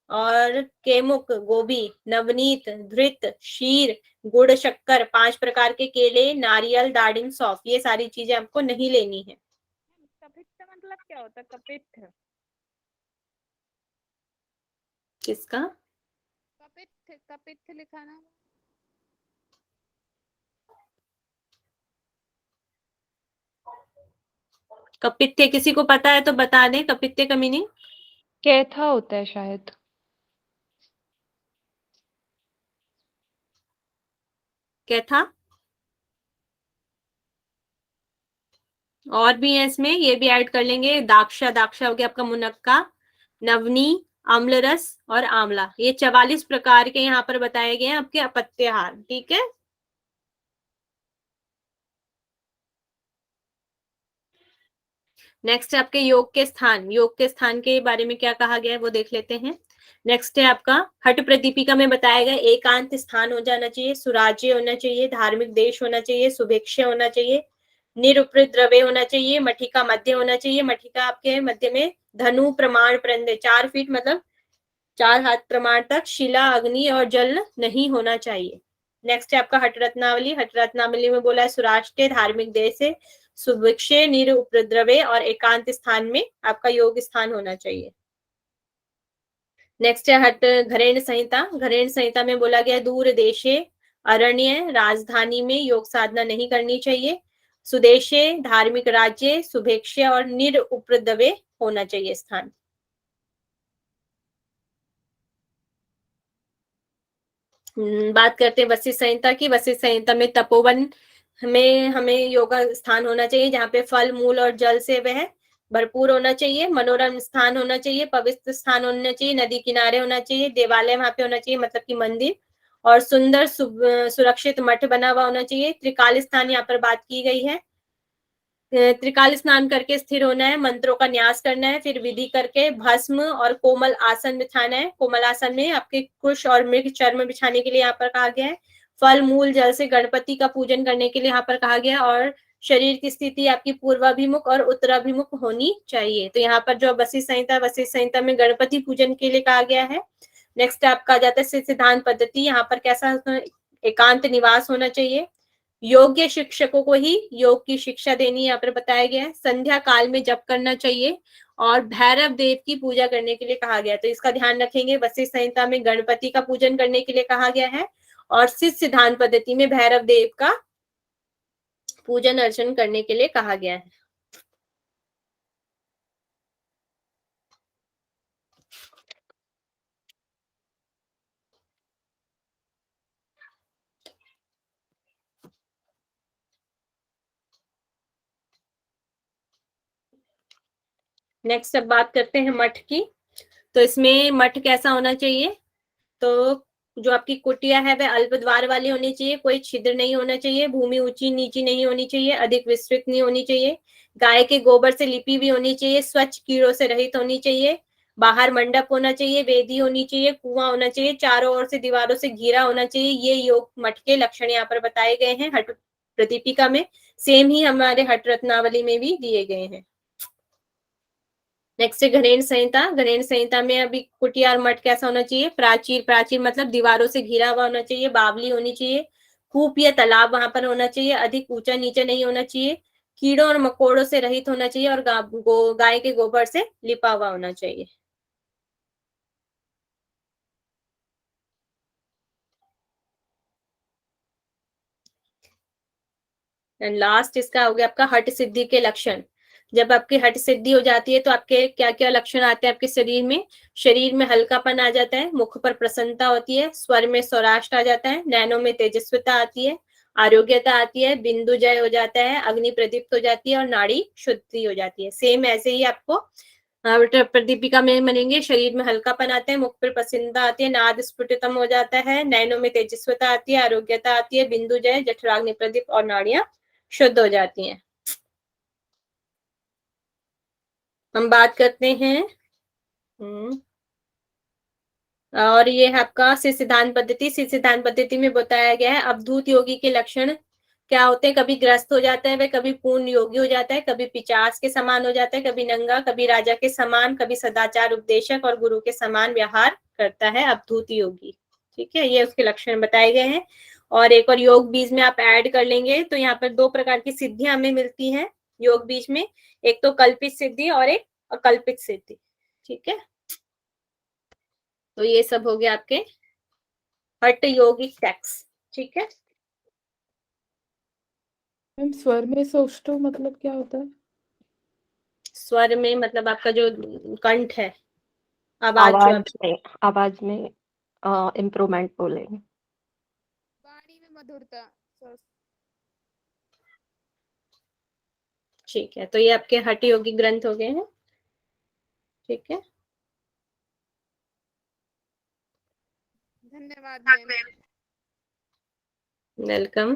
और केमुक, गोभी, नवनीत, धृत, शीर, गुड़, शक्कर, 5 प्रकार के केले, नारियल, दाड़िम, सौंफ। ये सारी चीजें आपको नहीं लेनी है। कपित का मतलब क्या होता है? कपित किसका? कपित कपित लिखा ना। कपित्य किसी को पता है तो बता दें, कपित्य का मीनिंग कैथा होता है शायद। क्या था? और भी है इसमें, ये भी ऐड कर लेंगे। दाक्षा, दाक्षा हो गया आपका मुनक्का, नवनी, अम्ल रस और आंवला। ये 44 प्रकार के यहाँ पर बताए गए हैं आपके अपत्याहार। ठीक है, नेक्स्ट है आपके योग के स्थान। योग के स्थान के बारे में क्या कहा गया है वो देख लेते हैं। नेक्स्ट है आपका हट प्रदीपिका में बताया गया एकांत स्थान हो जाना चाहिए, सुराज्य होना चाहिए, धार्मिक देश होना चाहिए, सुभिक्ष होना चाहिए, निरुपद्रव्य होना चाहिए, मठिका मध्य होना चाहिए। मठिका आपके मध्य में धनु प्रमाण प्रंद 4 फीट मतलब 4 हाथ प्रमाण तक, शिला, अग्नि और जल नहीं होना चाहिए। नेक्स्ट है आपका हट रत्नावली। हट रत्नावली में बोला है सुराष्ट्र, धार्मिक देश से, सुभिक्षे, निरुपद्रव्य और एकांत स्थान में आपका योग स्थान होना चाहिए। नेक्स्ट है हट घरेण संहिता। घरेण संहिता में बोला गया दूर देशे, अरण्य, राजधानी में योग साधना नहीं करनी चाहिए, सुदेशे, धार्मिक राज्य, सुभिक्ष और निरुपद्रव्य होना चाहिए स्थान। बात करते हैं वशिष्ठ संहिता की। वशिष्ठ संहिता में तपोवन में हमें योगा स्थान होना चाहिए जहाँ पे फल, मूल और जल से वह भरपूर होना चाहिए, मनोरम स्थान होना चाहिए, पवित्र स्थान होना चाहिए, नदी किनारे होना चाहिए, देवालय वहां पे होना चाहिए मतलब कि मंदिर, और सुंदर सुरक्षित मठ बना हुआ होना चाहिए। त्रिकाल स्थान यहाँ पर बात की गई है, त्रिकाल स्नान करके स्थिर होना है, मंत्रों का न्यास करना है, फिर विधि करके भस्म और कोमल आसन बिछाना है। कोमल आसन में आपके कुश और मृग चर्म बिछाने के लिए यहाँ पर कहा गया है। फल, मूल, जल से गणपति का पूजन करने के लिए यहाँ पर कहा गया, और शरीर की स्थिति आपकी पूर्वाभिमुख और उत्तराभिमुख होनी चाहिए। तो यहाँ पर जो वशिष्ठ संहिता में गणपति पूजन के लिए कहा गया है। नेक्स्ट आपका आ जाता है सिद्धांत पद्धति। यहाँ पर कैसा एकांत निवास होना चाहिए, योग्य शिक्षकों को ही योग की शिक्षा देनी यहाँ पर बताया गया है, संध्या काल में जप करना चाहिए, और भैरव देव की पूजा करने के लिए कहा गया है। तो इसका ध्यान रखेंगे, वशिष्ठ संहिता में गणपति का पूजन करने के लिए कहा गया है, और सिद्धांत पद्धति में भैरव देव का पूजन अर्चन करने के लिए कहा गया है। नेक्स्ट अब बात करते हैं मठ की। तो इसमें मठ कैसा होना चाहिए, तो जो आपकी कुटिया है वह अल्प द्वार वाली होनी चाहिए, कोई छिद्र नहीं होना चाहिए, भूमि ऊंची नीची नहीं होनी चाहिए, अधिक विस्तृत नहीं होनी चाहिए, गाय के गोबर से लिपी भी होनी चाहिए, स्वच्छ कीड़ों से रहित होनी चाहिए, बाहर मंडप होना चाहिए, वेदी होनी चाहिए, कुआं होना चाहिए, चारों ओर से दीवारों से घिरा होना चाहिए। ये योग मठ के लक्षण यहाँ पर बताए गए हैं हट प्रदीपिका में, सेम ही हमारे हट रत्नावली में भी दिए गए हैं। नेक्स्ट है घरेण संहिता। घरेण संहिता में अभी कुटिया और मठ कैसा होना चाहिए, प्राचीर, प्राचीर मतलब दीवारों से घिरा हुआ होना चाहिए, बावली होनी चाहिए, कूप या तालाब वहां पर होना चाहिए, अधिक ऊंचा नीचे नहीं होना चाहिए, कीड़ों और मकोड़ों से रहित होना चाहिए, और गाय के गोबर से लिपा हुआ होना चाहिए। एंड लास्ट इसका हो गया आपका हट सिद्धि के लक्षण। जब आपकी हट सिद्धि हो जाती है तो आपके क्या क्या लक्षण आते हैं आपके शरीर में हल्कापन आ जाता है, मुख पर प्रसन्नता होती है, स्वर में सौराष्ट्र आ जाता है, नैनों में तेजस्विता आती है, आरोग्यता आती है, बिंदु जय हो जाता है, अग्नि प्रदीप्त हो जाती है और नाड़ी शुद्धि हो जाती है। सेम ऐसे ही आपको प्रदीपिका में बनेंगे। शरीर में हल्कापन आता है, मुख पर प्रसन्नता आती है, नाद स्फुटितम हो जाता है, नैनों में तेजस्विता आती है, आरोग्यता आती है, बिंदु जय, जठराग्नि प्रदीप्त और नाड़ियां शुद्ध हो जाती हैं। हम बात करते हैं और ये है आपका सिद्धांत पद्धति। सिद्धांत पद्धति में बताया गया है अवधूत योगी के लक्षण क्या होते हैं। कभी ग्रस्त हो जाता है वह, कभी पूर्ण योगी हो जाता है, कभी पिचास के समान हो जाता है, कभी नंगा, कभी राजा के समान, कभी सदाचार उपदेशक और गुरु के समान व्यवहार करता है अवधूत योगी। ठीक है, ये उसके लक्षण बताए गए हैं। और एक और योग बीज में आप ऐड कर लेंगे तो यहाँ पर 2 प्रकार की सिद्धियां हमें मिलती हैं योग बीज में, एक तो कल्पित सिद्धि और एक अकल्पित सिद्धि। ठीक है, तो ये सब हो गया आपके हठ योगिक टेक्स्ट। ठीक है, मैम स्वर में सौष्ठव मतलब क्या होता है? स्वर में मतलब आपका जो कंठ है, आवाज में इम्प्रूवमेंट बोलेंगे। वाणी में मधुरता। ठीक है, तो ये आपके हठ योगी ग्रंथ हो गए हैं। ठीक है, धन्यवाद मैम। वेलकम।